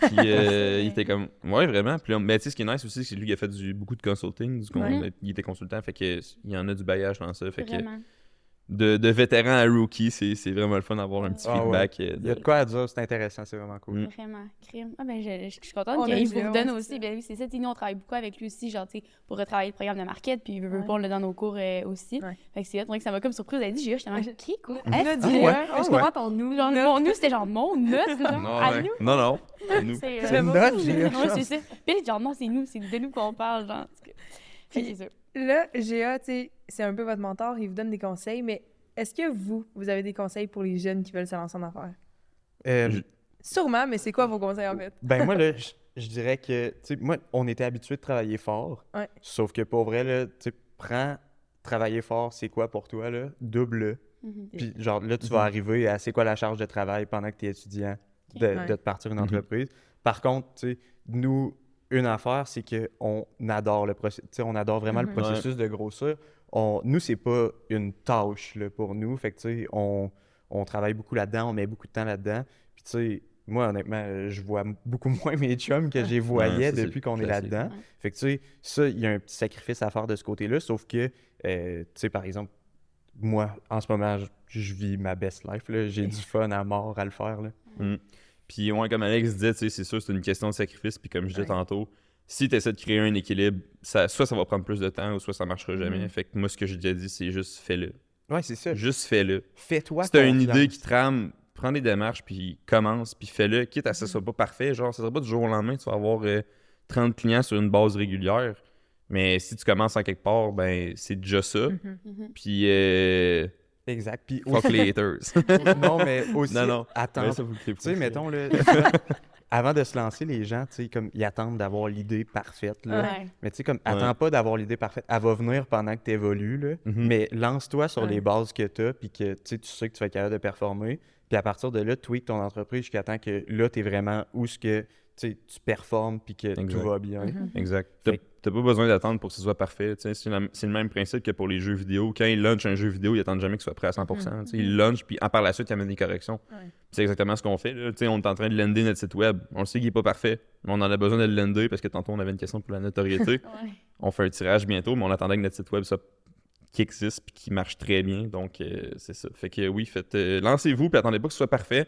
Puis il était comme, ouais, vraiment. Puis là, mais tu sais, ce qui est nice aussi, c'est que lui, il a fait beaucoup de consulting, il était consultant, fait que il y en a du bagage dans ça, fait que Vraiment. de vétéran à rookie, c'est vraiment le fun d'avoir un petit Ah feedback. Il y a de quoi à dire, c'est intéressant, c'est vraiment cool. Vraiment. Crime. Ah ben, je suis contente On qu'il a vous dit, ouais, donne c'est aussi. ça. Ben oui, c'est ça. Nous, on travaille beaucoup avec lui aussi, genre, tu sais, pour retravailler le programme de market, puis veut Ouais. pas, on l'a dans nos cours aussi. Ouais. Fait que c'est hot. Donc, ça m'a comme surprise. Elle a dit, j'ai j'étais Ouais. qui, quoi? On a dit, ouais. je Ah, comprends ton nous. Genre, mon nous, c'était genre mon nous, c'est genre, Non, à ouais. nous. non, nous. C'est C'est notre GA. Ouais, c'est ça. Puis genre, non, c'est nous, c'est de nous qu'on parle, genre. Fait que c'est ça. Là, GA, tu sais, c'est un peu votre mentor, il vous donne des conseils, mais est-ce que vous avez des conseils pour les jeunes qui veulent se lancer en affaires? Euh, Sûrement, mais c'est quoi vos conseils en fait? Ben moi, là, je dirais que, tu sais, moi, on était habitué de travailler fort. Ouais. Sauf que pour vrai, là, tu sais, travailler fort, c'est quoi pour toi, là? Double-le. Mhm. Puis genre, là, tu vas arriver à c'est quoi la charge de travail pendant que tu es étudiant Ouais. de te partir une entreprise. Par contre, tu sais, nous, une affaire, c'est qu'on adore le processus, on adore vraiment le Mhm. processus de grossir. Nous, c'est pas une tâche là, pour nous. Fait que, tu sais, on travaille beaucoup là-dedans, on met beaucoup de temps là-dedans. Puis, tu sais, moi, honnêtement, je vois beaucoup moins mes chums que j'ai voyais ça, c'est depuis qu'on est classique. là-dedans. Ouais. Fait que, tu sais, ça, il y a un petit sacrifice à faire de ce côté-là. Sauf que, tu sais, par exemple, moi, en ce moment, je vis ma best life. Là. J'ai du fun à mort à le faire. Là. Puis, ouais, comme Alex disait, tu sais, c'est sûr, c'est une question de sacrifice. Puis, comme je disais Ouais. tantôt, si tu essaies de créer un équilibre, soit ça va prendre plus de temps ou soit ça marchera jamais. Mhm. Fait que moi, ce que j'ai déjà dit, c'est juste fais-le. Ouais, c'est ça. Juste fais-le. Fais-toi Si t'as une confiance. idée qui te rame, prends des démarches, puis commence, puis fais-le. Quitte à ce que ce soit pas parfait, genre, ça sera pas du jour au lendemain, tu vas avoir 30 clients sur une base régulière. Mais si tu commences en quelque part, ben, c'est déjà ça. Mhm. Puis, Exact. Puis fuck les haters. non, mais aussi, Non. attends. Mais ça, vous le clipez Tu sais, pas, mettons, là, avant de se lancer, les gens, tu sais, comme, ils attendent d'avoir l'idée parfaite, là. Ouais. Mais tu sais, comme, attends pas d'avoir l'idée parfaite. Elle va venir pendant que tu évolues, là. Mhm. Mais lance-toi sur Ouais. les bases que tu as, puis que tu sais que tu vas être capable de performer. Puis à partir de là, tweak ton entreprise jusqu'à temps que là, tu es vraiment où ce que tu performes, puis que Exact. tout va bien. Mhm. Exact. Fait T'as pas besoin d'attendre pour que ce soit parfait. Tu sais, c'est le même principe que pour les jeux vidéo. Quand ils launchent un jeu vidéo, ils attendent jamais qu'il soit prêt à 100%. Tu sais, Ils launchent, puis par la suite, ils amènent des corrections. Ouais. Puis c'est exactement ce qu'on fait. Là. Tu sais, on est en train de lander notre site web. On le sait qu'il est pas parfait, mais on en a besoin de le lander parce que tantôt, on avait une question pour la notoriété. Ouais. On fait un tirage bientôt, mais on attendait que notre site web soit qui existe puis qui marche très bien. Donc, c'est ça. Fait que oui, lancez-vous, puis attendez pas que ce soit parfait.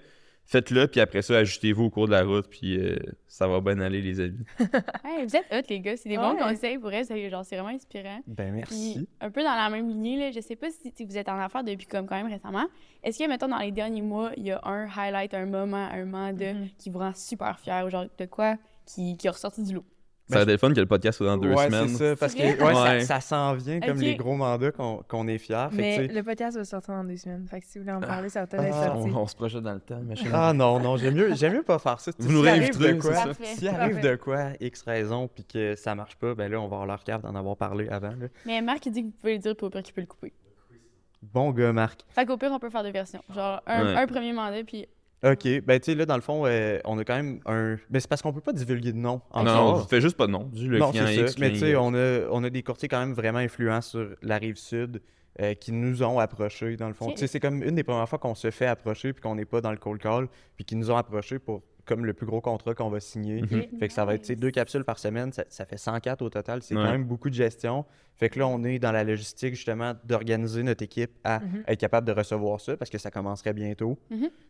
Faites-le, puis après ça, ajustez-vous au cours de la route, puis ça va bien aller, les amis. Hey, vous êtes hot, les gars. C'est des bons Ouais. conseils pour elle. C'est vraiment inspirant. Ben, merci. Puis, un peu dans la même lignée, là, je sais pas si vous êtes en affaires depuis comme quand même récemment. Est-ce que, mettons, dans les derniers mois, il y a un highlight, un moment qui vous rend super fier ou genre de quoi qui est ressorti du lot? Ça aurait été le fun que le podcast soit dans 2 Ouais, semaines. c'est ça, parce que C'est ouais, vrai? ça s'en vient comme Ok. les gros mandats qu'on est fiers. Fait que, Mais tu sais, le podcast va sortir dans 2 semaines. Fait que si vous voulez en parler, ça va peut-être être Ah, sorti. On se projette dans le temps, machin. Ah non, j'aime mieux pas faire ça. Vous nous S'il arrive réinviterez, de quoi, c'est ça. S'il arrive Parfait. de quoi, X raison, puis que ça marche pas, ben là, on va avoir leur cave d'en avoir parlé avant. Là. Mais Marc, il dit que vous pouvez le dire, puis au pire, qu'il peut le couper. Bon gars, Marc. Fait qu'au pire, on peut faire deux versions. Genre, Ouais. un premier mandat, puis OK, ben tu sais, là, dans le fond, on a quand même un... Mais c'est parce qu'on peut pas divulguer de nom Non, encore. fais juste pas de nom. Dis le Non, client c'est X. ça. Mais tu sais, client on a des courtiers quand même vraiment influents sur la Rive-Sud qui nous ont approchés, dans le fond. Ok. Tu sais, c'est comme une des premières fois qu'on se fait approcher puis qu'on n'est pas dans le cold call, puis qui nous ont approchés pour comme le plus gros contrat qu'on va signer. Fait que ça va être 2 capsules par semaine, ça fait 104 au total. C'est quand même beaucoup de gestion. Fait que là, on est dans la logistique, justement, d'organiser notre équipe à être capable de recevoir ça parce que ça commencerait bientôt.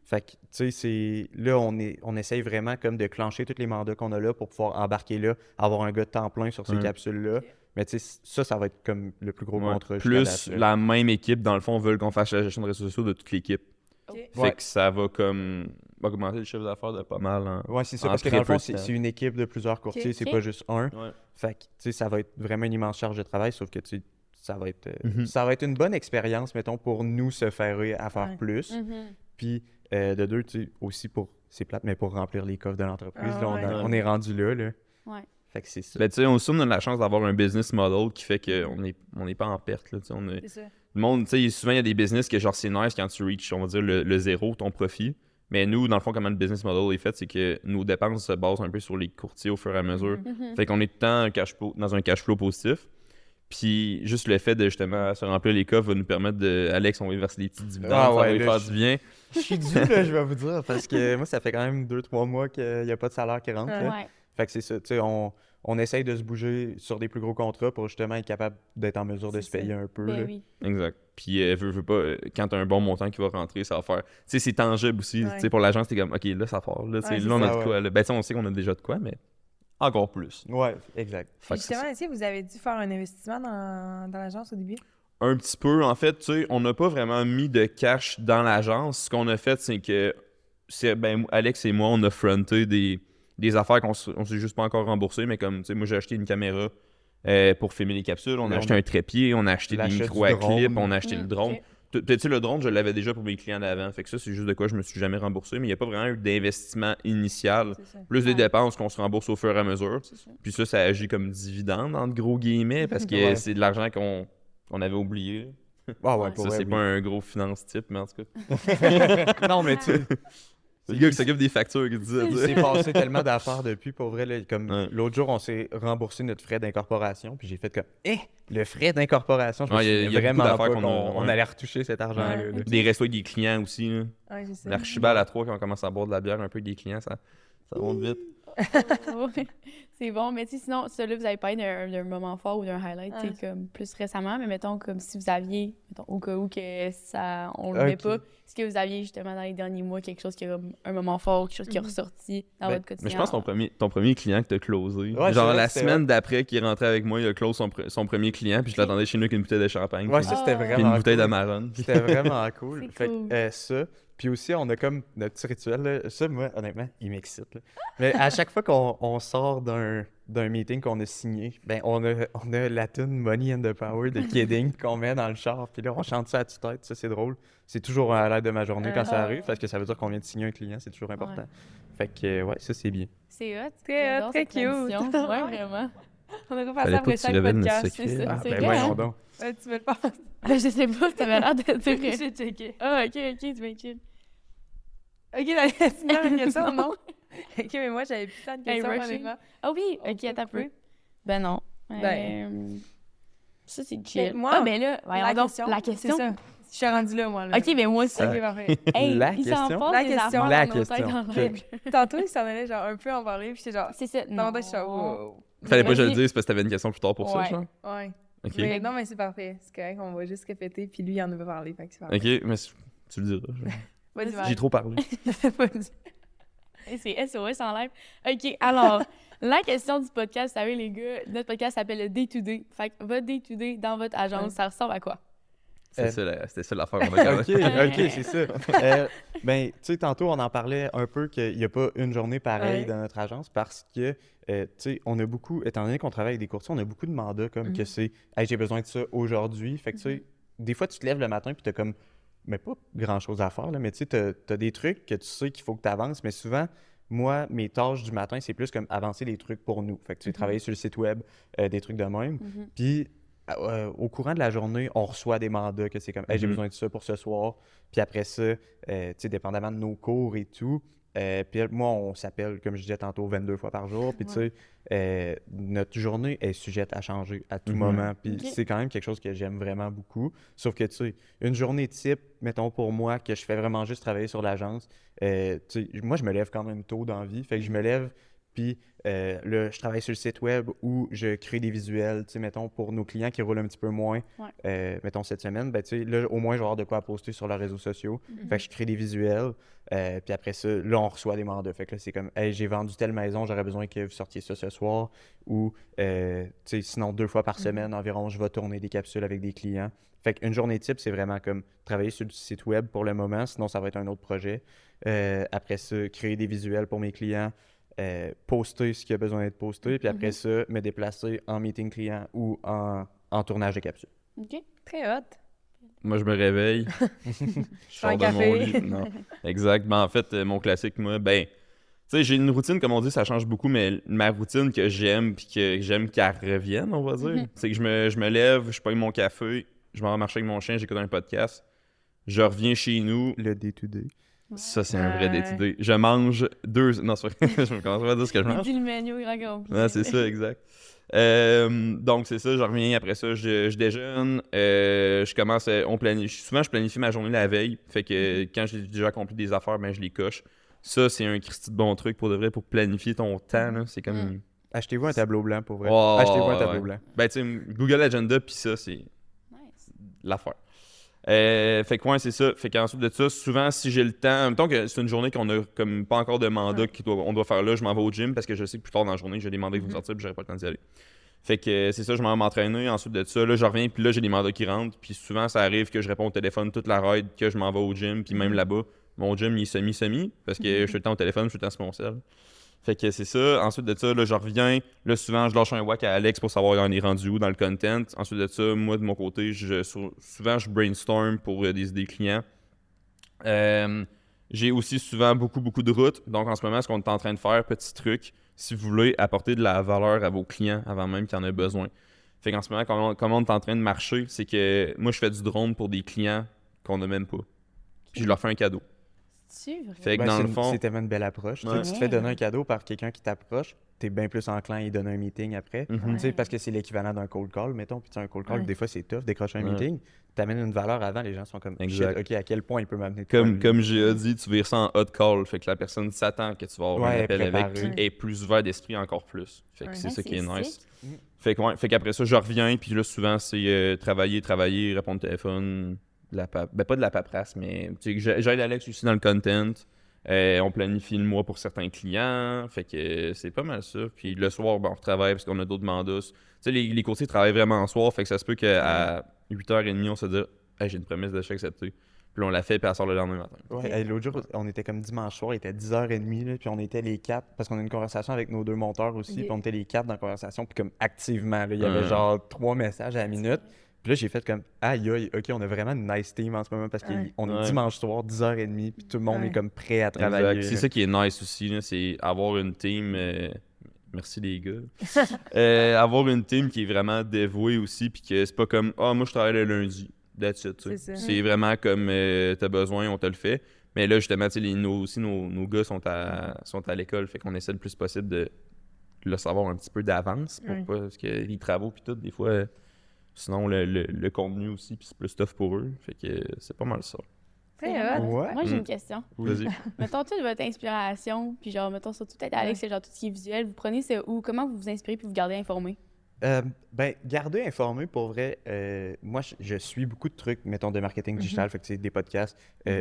Fait que, tu sais, là, on essaye vraiment comme de clencher tous les mandats qu'on a là pour pouvoir embarquer là, avoir un gars de temps plein sur ces capsules-là. Mais tu sais, ça va être comme le plus gros contrat. Plus la même équipe, dans le fond, veulent qu'on fasse la gestion de réseaux sociaux de toute l'équipe. Fait que ça va comme augmenter le chiffre d'affaires de pas mal. Ouais, c'est ça, parce que dans le fond, c'est une équipe de plusieurs courtiers, c'est pas juste un. Fait que, tu sais, ça va être vraiment une immense charge de travail, sauf que, tu sais, ça va être une bonne expérience, mettons, pour nous se faire à faire plus. Puis, de deux, tu sais, aussi c'est plate, mais pour remplir les coffres de l'entreprise, on est rendu là. Fait que c'est ça. Ben, tu sais, on a la chance d'avoir un business model qui fait qu'on n'est pas en perte. Là, C'est ça. Le monde, tu sais, souvent, il y a des business que genre, c'est nice quand tu reach, on va dire, le zéro, ton profit. Mais nous, dans le fond, comment le business model est fait, c'est que nos dépenses se basent un peu sur les courtiers au fur et à mesure. Fait qu'on est tout le temps dans un cash flow positif. Puis juste le fait de justement se remplir les coffres va nous permettre de. Alex, on va verser des petits dividendes, ça va lui faire du bien. Je suis dû, là, je vais vous dire, parce que moi, ça fait quand même 2-3 mois qu'il n'y a pas de salaire qui rentre. Fait que c'est ça, tu sais, on essaye de se bouger sur des plus gros contrats pour justement être capable d'être en mesure de se payer un peu. Exact. Puis, veux pas, quand t'as un bon montant qui va rentrer, ça va faire. Tu sais, c'est tangible aussi. Tu sais, pour l'agence, t'es comme, OK, là, ça part. Là, là on a de quoi. Là. Ben, on sait qu'on a déjà de quoi, mais encore plus. Ouais, exact. Justement, est-ce que vous avez dû faire un investissement dans l'agence au début? Un petit peu. En fait, tu sais, on n'a pas vraiment mis de cash dans l'agence. Ce qu'on a fait, c'est que Alex et moi, on a fronté des affaires qu'on s'est juste pas encore remboursées, mais comme, tu sais, moi, j'ai acheté une caméra pour filmer les capsules, on a acheté un trépied, on a acheté des micros à clip, on a acheté le drone. Tu sais, le drone, je l'avais déjà pour mes clients d'avant, fait que ça, c'est juste de quoi je me suis jamais remboursé, mais il n'y a pas vraiment eu d'investissement initial, plus des dépenses qu'on se rembourse au fur et à mesure. Puis ça agit comme dividende, entre gros guillemets, parce que c'est de l'argent qu'on avait oublié. Ça, c'est pas un gros finance type, mais en tout cas. Non, mais tu c'est le gars qui s'occupe des factures qui disait. Il s'est passé tellement d'affaires depuis, pour vrai. Là, comme l'autre jour, on s'est remboursé notre frais d'incorporation, puis j'ai fait comme, le frais d'incorporation, je me suis vraiment pas qu'on allait retoucher cet argent-là. Des restos avec des clients aussi. L'archibald à 3, quand on commence à boire de la bière un peu avec des clients, ça monte vite. C'est bon, mais tu sais, sinon, ça là, vous avez parlé d'un moment fort ou d'un highlight, tu sais, comme plus récemment, mais mettons, comme si vous aviez, au cas où que ça, on le met pas, est-ce que vous aviez justement dans les derniers mois quelque chose qui a un moment fort, quelque chose qui est ressorti dans votre quotidien? Mais je pense ton premier client que t'as closé, genre la semaine d'après qu'il est rentré avec moi, il a close son premier client, puis je l'attendais chez nous avec une bouteille de champagne. Ouais, ça c'était vraiment puis une bouteille d'Amarone. C'était vraiment cool. Fait que ça. Puis aussi, on a comme notre petit rituel. Là. Ça, moi, honnêtement, il m'excite. Là. Mais à chaque fois qu'on sort d'un meeting qu'on a signé, ben on a la tune Money and the Power de Kidding qu'on met dans le char. Puis là, on chante ça à tue-tête. Ça, c'est drôle. C'est toujours à l'aide de ma journée quand ça arrive, parce que ça veut dire qu'on vient de signer un client. C'est toujours important. Fait que, ça, c'est bien. C'est hot. Très hot, très cute. Ouais, vraiment. On a repassé après chaque podcast. C'est ça. Ben voyons donc. Tu veux le faire? Je sais pas, t'avais l'air de dire. J'ai checké. Ah, ok, tu vas être chill. Ok, la question, non? Ok, mais moi, j'avais plus tant de questions, honnêtement. Ah oui, ok, attends un peu. Ben non. Ça, c'est chill. Moi, ben là, la question. C'est ça. Je suis rendue là, moi. Là. Ok, mais moi aussi. Ok, parfait. Hey, la il s'en question? passe La des question. affaires La dans nos têtes question. dans l'air. Tantôt, il s'en allait genre un peu en parler, puis j'étais genre... C'est ça. Non, je suis genre, wow. Fallait pas que je le dise parce que t'avais une question plus tard pour ça, genre? Ouais. Ok. Mais non, mais c'est parfait. C'est correct, on va juste répéter, puis lui, il en a pas parlé, fait que c'est parfait. Ok, mais tu le diras. Vas-y, J'ai trop parlé. C'est SOS en live. OK, alors, la question du podcast, vous savez, les gars, notre podcast s'appelle le Day-to-Day. Fait que votre Day-to-Day dans votre agence, ça ressemble à quoi? C'était ça l'affaire. OK, c'est ça. Ben, tu sais, tantôt, on en parlait un peu qu'il n'y a pas une journée pareille dans notre agence parce que, tu sais, on a beaucoup, étant donné qu'on travaille avec des courtiers, on a beaucoup de mandats comme que c'est « Hey, j'ai besoin de ça aujourd'hui. » Fait que, tu sais, des fois, tu te lèves le matin puis tu as comme, mais pas grand-chose à faire, là, mais tu sais, tu as des trucs que tu sais qu'il faut que tu avances, mais souvent, moi, mes tâches du matin, c'est plus comme avancer des trucs pour nous. Fait que tu sais, travailler sur le site web, des trucs de même. Puis, au courant de la journée, on reçoit des mandats que c'est comme hey, j'ai besoin de ça pour ce soir. Puis après ça, tu sais, dépendamment de nos cours et tout, Puis moi, on s'appelle, comme je disais tantôt, 22 fois par jour. Puis tu sais, notre journée est sujette à changer à tout moment. Puis c'est quand même quelque chose que j'aime vraiment beaucoup. Sauf que tu sais, une journée type, mettons pour moi, que je fais vraiment juste travailler sur l'agence, tu sais, moi, je me lève quand même tôt dans la vie. Fait que je me lève, puis là, je travaille sur le site web où je crée des visuels, tu sais, mettons, pour nos clients qui roulent un petit peu moins, mettons, cette semaine, ben, tu sais, là, au moins, je vais avoir de quoi poster sur leurs réseaux sociaux. Fait que je crée des visuels, puis après ça, là, on reçoit des mandats. Fait que là, c'est comme, hey, j'ai vendu telle maison, j'aurais besoin que vous sortiez ça ce soir. Ou, tu sais, sinon, 2 fois par semaine environ, je vais tourner des capsules avec des clients. Fait qu'une journée type, c'est vraiment comme travailler sur le site web pour le moment, sinon, ça va être un autre projet. Après ça, créer des visuels pour mes clients. Poster ce qui a besoin d'être posté, puis après ça, me déplacer en meeting client ou en tournage de capsule. OK. Très hot. Moi, je me réveille. Je sors de mon lit. Non. Exact. Ben, en fait, mon classique, moi, ben, tu sais, j'ai une routine, comme on dit, ça change beaucoup, mais ma routine que j'aime, puis que j'aime qu'elle revienne, on va dire, c'est que je me lève, je prends mon café, je m'en vais marcher avec mon chien, j'écoute un podcast, je reviens chez nous. Le day-to-day. Ça, c'est un vrai day-to-day. Je mange 2... Non, c'est vrai. Je me commence pas à dire ce que je mange. Il dit le menu, grand complet. Ouais, c'est ça, exact. Donc, c'est ça, je reviens. Après ça, je déjeune. Je commence... Souvent, je planifie ma journée la veille. Fait que quand j'ai déjà accompli des affaires, ben, je les coche. Ça, c'est un Christy de bon truc pour de vrai, pour planifier ton temps. Là. C'est comme... Achetez-vous un tableau blanc, pour vrai. Oh, Achetez-vous un tableau blanc. Ben, tu sais, Google Agenda, puis ça, c'est Nice. l'affaire. Fait que ouais, c'est ça. Fait qu'ensuite de ça, souvent, si j'ai le temps, mettons que c'est une journée qu'on a comme pas encore de mandat qu'on doit faire là, je m'en vais au gym parce que je sais que plus tard dans la journée, j'ai des mandats qui vont sortir puis j'aurai pas le temps d'y aller. Fait que c'est ça, je m'en vais m'entraîner. Ensuite de ça, là, je reviens puis là, j'ai des mandats qui rentrent. Puis souvent, ça arrive que je réponds au téléphone toute la ride, que je m'en vais au gym. Puis même là-bas, mon gym, il est semi-semi parce que je suis tout le temps au téléphone, je suis tout le temps sur mon cell. Fait que c'est ça. Ensuite de ça, là, je reviens. Là, souvent, je lâche un whack à Alex pour savoir on est rendu où dans le content. Ensuite de ça, moi, de mon côté, souvent, je brainstorm pour des idées clients. J'ai aussi souvent beaucoup de routes. Donc, en ce moment, ce qu'on est en train de faire, petit truc, si vous voulez apporter de la valeur à vos clients avant même qu'ils en aient besoin. Fait qu'en ce moment, comment on est en train de marcher, c'est que moi, je fais du drone pour des clients qu'on n'a même pas. Puis je leur fais un cadeau. C'est vrai. Fait que dans le fond... C'est tellement une belle approche. Ouais. Tu te fais donner un cadeau par quelqu'un qui t'approche, t'es bien plus enclin à y donner un meeting après. Tu sais, parce que c'est l'équivalent d'un cold call, mettons. Puis un cold call, des fois, c'est tough, décrocher un meeting. T'amènes une valeur avant, les gens sont comme, Exact. shit, OK, à quel point il peut m'amener de Comme j'ai dit, tu vires ça en hot call. Fait que la personne s'attend que tu vas avoir un appel avec qui est plus ouvert d'esprit encore plus. Fait que c'est ça qui est nice. Fait qu'après ça, je reviens. Puis là, souvent, c'est travailler, répondre au téléphone. Pas de la paperasse, mais j'aide Alex aussi dans le content. On planifie le mois pour certains clients. Fait que c'est pas mal ça. Puis le soir, on retravaille parce qu'on a d'autres mandats. Tu sais, les courtiers travaillent vraiment en soir. Fait que ça se peut qu'à 8h30, on se dit hey, j'ai une promesse d'achat acceptée. Puis là, on l'a fait, puis elle sort le lendemain matin. Ouais, l'autre jour, on était comme dimanche soir, il était 10h30, là, puis on était les 4, parce qu'on a une conversation avec nos 2 monteurs aussi, puis on était les 4 dans la conversation, puis comme activement, là, il y avait genre 3 messages à la minute. Puis là, j'ai fait comme aïe, OK, on a vraiment une nice team en ce moment, parce qu'on est dimanche soir, 10h30, puis tout le monde est comme prêt à travailler. C'est ça qui est nice aussi, là, c'est avoir une team... Merci les gars. Avoir une team qui est vraiment dévouée aussi, puis que c'est pas comme « Ah, moi, je travaille le lundi. » That's it. C'est vraiment comme t'as besoin, on te le fait. Mais là, justement, nos gars sont à l'école, fait qu'on essaie le plus possible de le savoir un petit peu d'avance, pour pas, parce que les travaux, puis tout, des fois, sinon, le contenu aussi, puis c'est plus tough pour eux. Fait que c'est pas mal ça. C'est hot. Ouais. Moi, j'ai une question. Vas-y. Mettons toute votre inspiration, puis genre, mettons surtout peut-être Alex, c'est genre tout ce qui est visuel. Vous prenez ça où? Comment vous vous inspirez puis vous gardez informé? Ben, garder informé, pour vrai, moi, je suis beaucoup de trucs, mettons, de marketing digital, fait que c'est des podcasts.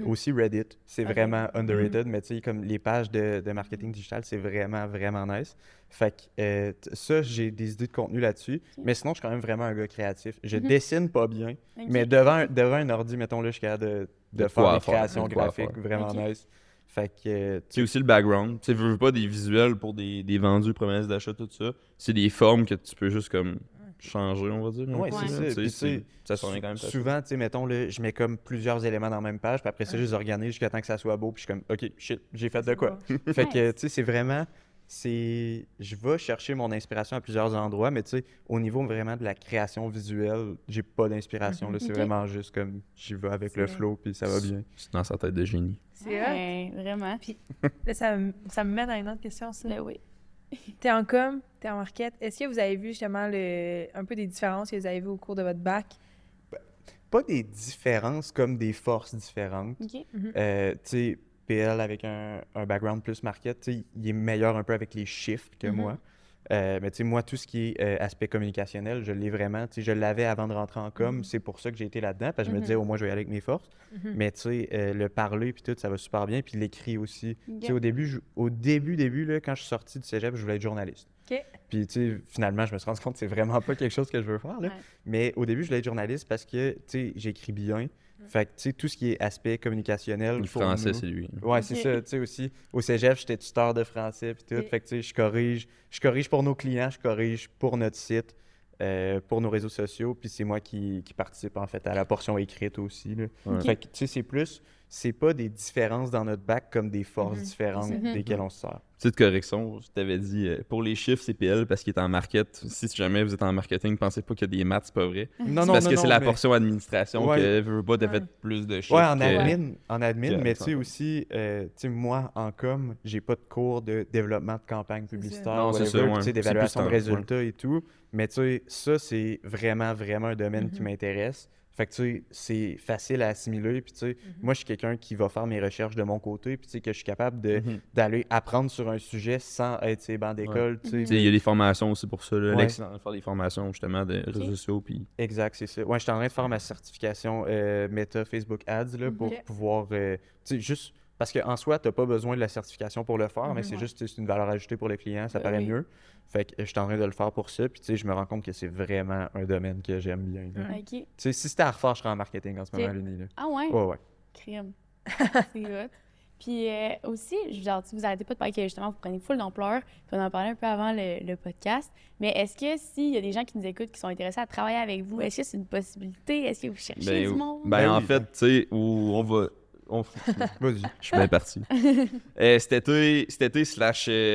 Aussi Reddit, c'est vraiment underrated, mais tu sais, comme les pages de marketing digital, c'est vraiment, vraiment nice. Fait que ça, j'ai des idées de contenu là-dessus, mais sinon, je suis quand même vraiment un gars créatif. Je dessine pas bien, mais devant un ordi, mettons, là, je suis capable de faire des créations graphiques vraiment nice. Fait que... C'est aussi le background. Tu veux pas des visuels pour des vendus, promesses d'achat, tout ça. C'est des formes que tu peux juste comme changer, on va dire. Ouais, c'est ça. Ça s'en vient quand même. Souvent, tu sais, mettons, là, je mets comme plusieurs éléments dans la même page, puis après ça, je les organise jusqu'à temps que ça soit beau, puis je suis comme, OK, shit, j'ai fait de quoi? Fait que, tu sais, c'est vraiment... je vais chercher mon inspiration à plusieurs endroits, mais tu sais, au niveau vraiment de la création visuelle, j'ai pas d'inspiration. Là, c'est vraiment juste comme j'y vais avec le flow, puis ça va bien. C'est dans sa tête de génie. C'est Ouais, vraiment. Puis là, ça me met dans une autre question, ça. Ben oui. T'es en com, t'es en market. Est-ce que vous avez vu justement un peu des différences que vous avez vues au cours de votre bac? Pas des différences comme des forces différentes. OK. Tu sais, PL avec un background plus market, tu sais, il est meilleur un peu avec les chiffres que moi. Mais tu sais, moi, tout ce qui est aspect communicationnel, je l'ai vraiment. Tu sais, je l'avais avant de rentrer en com. C'est pour ça que j'ai été là-dedans, parce que je me disais, au moins, je vais y aller avec mes forces. Mais tu sais, le parler, puis tout, ça va super bien. Puis l'écrit aussi. Ok. Tu sais, au début, là, quand je suis sorti du cégep, je voulais être journaliste. OK. Puis, tu sais, finalement, je me suis rendu compte que c'est vraiment pas quelque chose que je veux faire, là. Ouais. Mais au début, je voulais être journaliste parce que, tu sais, j'écris bien. Fait que, tu sais, tout ce qui est aspect communicationnel. Le pour français, nous- c'est lui. Ouais, c'est Ok. ça. Tu sais, aussi, au cégep, j'étais tuteur de français, puis tout. Ok. Fait que, tu sais, je corrige pour nos clients, je corrige pour notre site, pour nos réseaux sociaux, puis c'est moi qui participe, en fait, à la portion écrite aussi, là. Ouais. Fait que, tu sais, c'est pas des différences dans notre bac comme des forces différentes Mhm. desquelles on se sert. Petite correction, je t'avais dit, pour les chiffres, c'est PL parce qu'il est en market. Si jamais vous êtes en marketing, pensez pas qu'il y a des maths, c'est pas vrai. Non, C'est non, parce non, que c'est non, la mais- portion administration Ouais. que veut pas de fait plus de chiffres. Ouais, en que- admin, que- mais tu sais aussi, tu sais, moi, en com, j'ai pas de cours de développement de campagne publicitaire, Non, c'est whatever, ça, puis ouais. tu sais, C'est d'évaluation de plus standard, résultats et tout. Mais tu sais, ça, c'est vraiment, vraiment un domaine qui m'intéresse. Fait que tu sais, c'est facile à assimiler. Puis tu sais, moi, je suis quelqu'un qui va faire mes recherches de mon côté, puis tu sais, que je suis capable d'aller apprendre sur un sujet sans être sur les bancs d'école, tu Tu sais, sais. il y a des formations aussi pour ça. Là. Ouais. Alex est en train de faire des formations justement de réseaux sociaux. Puis... Exact, c'est ça. Ouais, je suis en train de faire ma certification Meta Facebook Ads là, pour Ok. pouvoir. Tu sais, juste. Parce qu'en soi, tu n'as pas besoin de la certification pour le faire, mais c'est juste c'est une valeur ajoutée pour le client, ça paraît Oui. mieux. Fait que je suis en train de le faire pour ça. Puis tu sais, je me rends compte que c'est vraiment un domaine que j'aime bien. là. OK. Tu sais, si c'était à refaire, je serais en marketing en ce moment Ok. à l'Uni. là. Ah ouais? Ouais, ouais. Crime. C'est hot. Puis aussi, genre, vous arrêtez pas de parler que justement, vous prenez full d'ampleur. Puis on en parlait un peu avant le podcast. Mais est-ce que s'il y a des gens qui nous écoutent qui sont intéressés à travailler avec vous, est-ce que c'est une possibilité? Est-ce que vous cherchez du monde? Ben en oui. fait, tu sais, où on va. Vas-y. Je suis bien parti. Cet été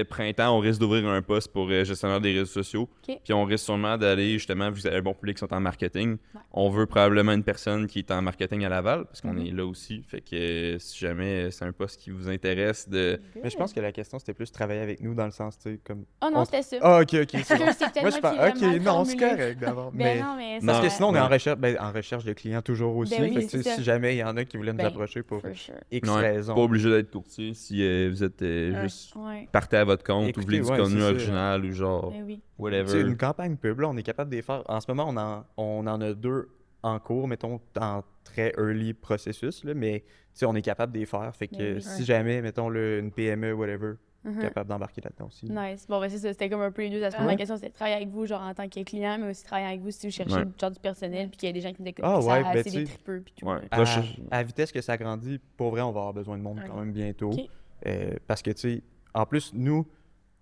/ printemps, on risque d'ouvrir un poste pour gestionnaire des réseaux sociaux. Ok. Puis on risque sûrement d'aller, justement, vu que vous avez un bon public qui sont en marketing, Ouais. on veut probablement une personne qui est en marketing à Laval, parce qu'on Mhm. est là aussi. Fait que si jamais c'est un poste qui vous intéresse de... Mais je pense que la question, c'était plus travailler avec nous dans le sens, tu sais, comme. Oh non, on- c'était ça. Ah, ok, ok. C'est Parce bon. que c'est peut-être Moi, je qui pense. l'ai Ok, mal non, c'est formulé. correct d'abord. Ben non, mais Non, Parce que sinon, on est Ouais. en recherche de clients toujours aussi. Ben oui, Fait que, tu sais, c'est ça. si jamais il y en a qui voulaient nous Ben, approcher pour for sure. X Ouais, raisons. pas obligé d'être courtier si vous êtes juste... Ouais. Partez à votre compte, Écoutez, ou voulez du ouais, contenu c'est ça. original ou genre Ben oui. Tu sais, whatever. une campagne pub, là, on est capable de les faire. En ce moment, on en a 2 en cours, mettons, en très early processus, là, mais tu sais, on est capable de les faire. Fait que Ben oui. si jamais, mettons, une PME, whatever, Mhm. capable d'embarquer là-dedans aussi. Nice. Bon, ben c'est ça. C'était comme un peu les deux aspects. Ouais. Ma question, c'était de travailler avec vous, genre en tant que client, mais aussi travailler avec vous si vous cherchez Ouais. genre du personnel, puis qu'il y a des gens qui nous écoutent. Ah puis ouais, ça, ben, c'est tu des sais, tripeux, puis tout. Ouais. À, Toi, je- à la vitesse que ça grandit, pour vrai, on va avoir besoin de monde quand même bientôt. Ok. Parce que, tu sais, en plus, nous,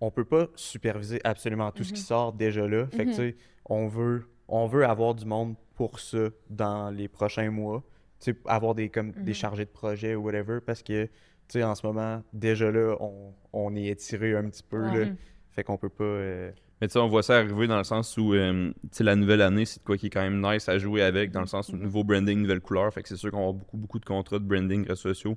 on peut pas superviser absolument tout ce qui sort déjà là. Fait que, tu sais, on veut avoir du monde pour ça dans les prochains mois. Tu sais, avoir des chargés de projet ou whatever, parce que, tu sais, en ce moment, déjà là, on est étiré un petit peu, Ouais. là. Fait qu'on peut pas... Mais tu sais, on voit ça arriver dans le sens où, tu sais, la nouvelle année, c'est de quoi qui est quand même nice à jouer avec, dans le sens où nouveau branding, nouvelle couleur. Fait que c'est sûr qu'on va avoir beaucoup de contrats de branding réseaux sociaux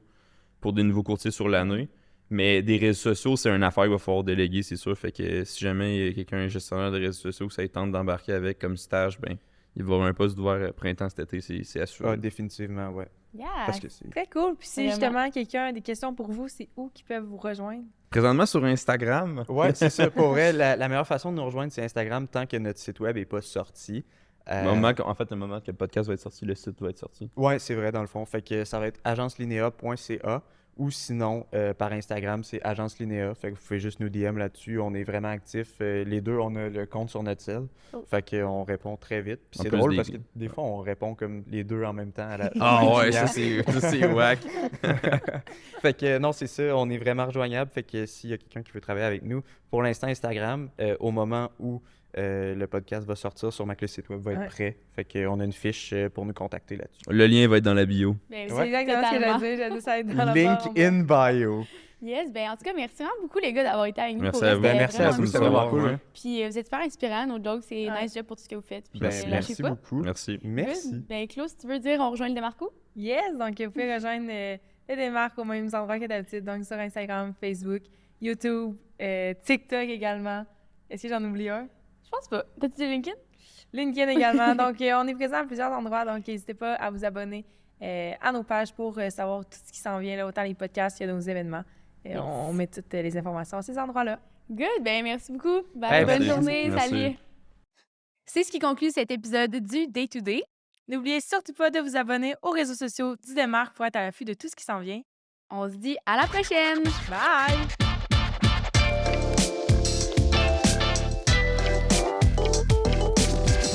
pour des nouveaux courtiers sur l'année. Mais des réseaux sociaux, c'est une affaire qu'il va falloir déléguer, c'est sûr. Fait que si jamais il y a quelqu'un, gestionnaire de réseaux sociaux, que ça tente d'embarquer avec comme stage, ben, il va y avoir un poste d'ouvert printemps cet été, c'est assuré. Ah, définitivement, ouais. Yeah. Parce que c'est... Très cool. Puis si Vraiment. justement quelqu'un a des questions pour vous, c'est où qu'ils peuvent vous rejoindre? Présentement sur Instagram, Ouais, c'est ça. Pour vrai, la meilleure façon de nous rejoindre, c'est Instagram tant que notre site web n'est pas sorti. le moment que le podcast va être sorti, le site va être sorti. Ouais, c'est vrai, dans le fond. Fait que ça va être agencelinea.ca ou sinon, par Instagram, c'est agencelinéa. Fait que vous pouvez juste nous DM là-dessus. On est vraiment actifs. Les deux, on a le compte sur notre cell. Oh. Fait qu'on répond très vite. Puis En c'est plus drôle des- parce que des fois, on répond comme les deux en même temps à la Ah au ouais, client. ça c'est whack. Fait que non, c'est ça, on est vraiment rejoignable. Fait que s'il y a quelqu'un qui veut travailler avec nous, pour l'instant, Instagram, au moment où le podcast va sortir sur le site web va être Ouais. prêt. Fait qu'on a une fiche pour nous contacter là-dessus. Le lien va être dans la bio. Ben, C'est oui, exactement ce que totalement. j'allais dire. J'allais ça être dans la Link barre en in bio. Yes, ben en tout cas, merci vraiment beaucoup, les gars, d'avoir été avec nous. Merci Pour à vrai, vous. c'était Merci à vraiment vous, cool. c'était vraiment cool. Ouais. Puis vous êtes super inspirants, nos jokes, c'est Ouais. nice job pour tout ce que vous faites. Puis Ben, lâchez Merci pas. beaucoup. Merci. Merci. Good. Ben Claude, si tu veux dire, on rejoint le Démarco? Yes, donc vous pouvez rejoindre les démarques aux mêmes endroits que d'habitude, donc sur Instagram, Facebook, YouTube, TikTok également. Est-ce que j'en oublie un? Je pense pas. T'as-tu dit LinkedIn? LinkedIn également. Donc, on est présent à plusieurs endroits, donc n'hésitez pas à vous abonner à nos pages pour savoir tout ce qui s'en vient, là, autant les podcasts que nos événements. Yes. On met toutes les informations à ces endroits-là. Good, ben merci beaucoup. Bye, Hey, bonne merci. journée, Merci. salut. C'est ce qui conclut cet épisode du Day to Day. N'oubliez surtout pas de vous abonner aux réseaux sociaux du Démarque pour être à l'affût de tout ce qui s'en vient. On se dit à la prochaine! Bye!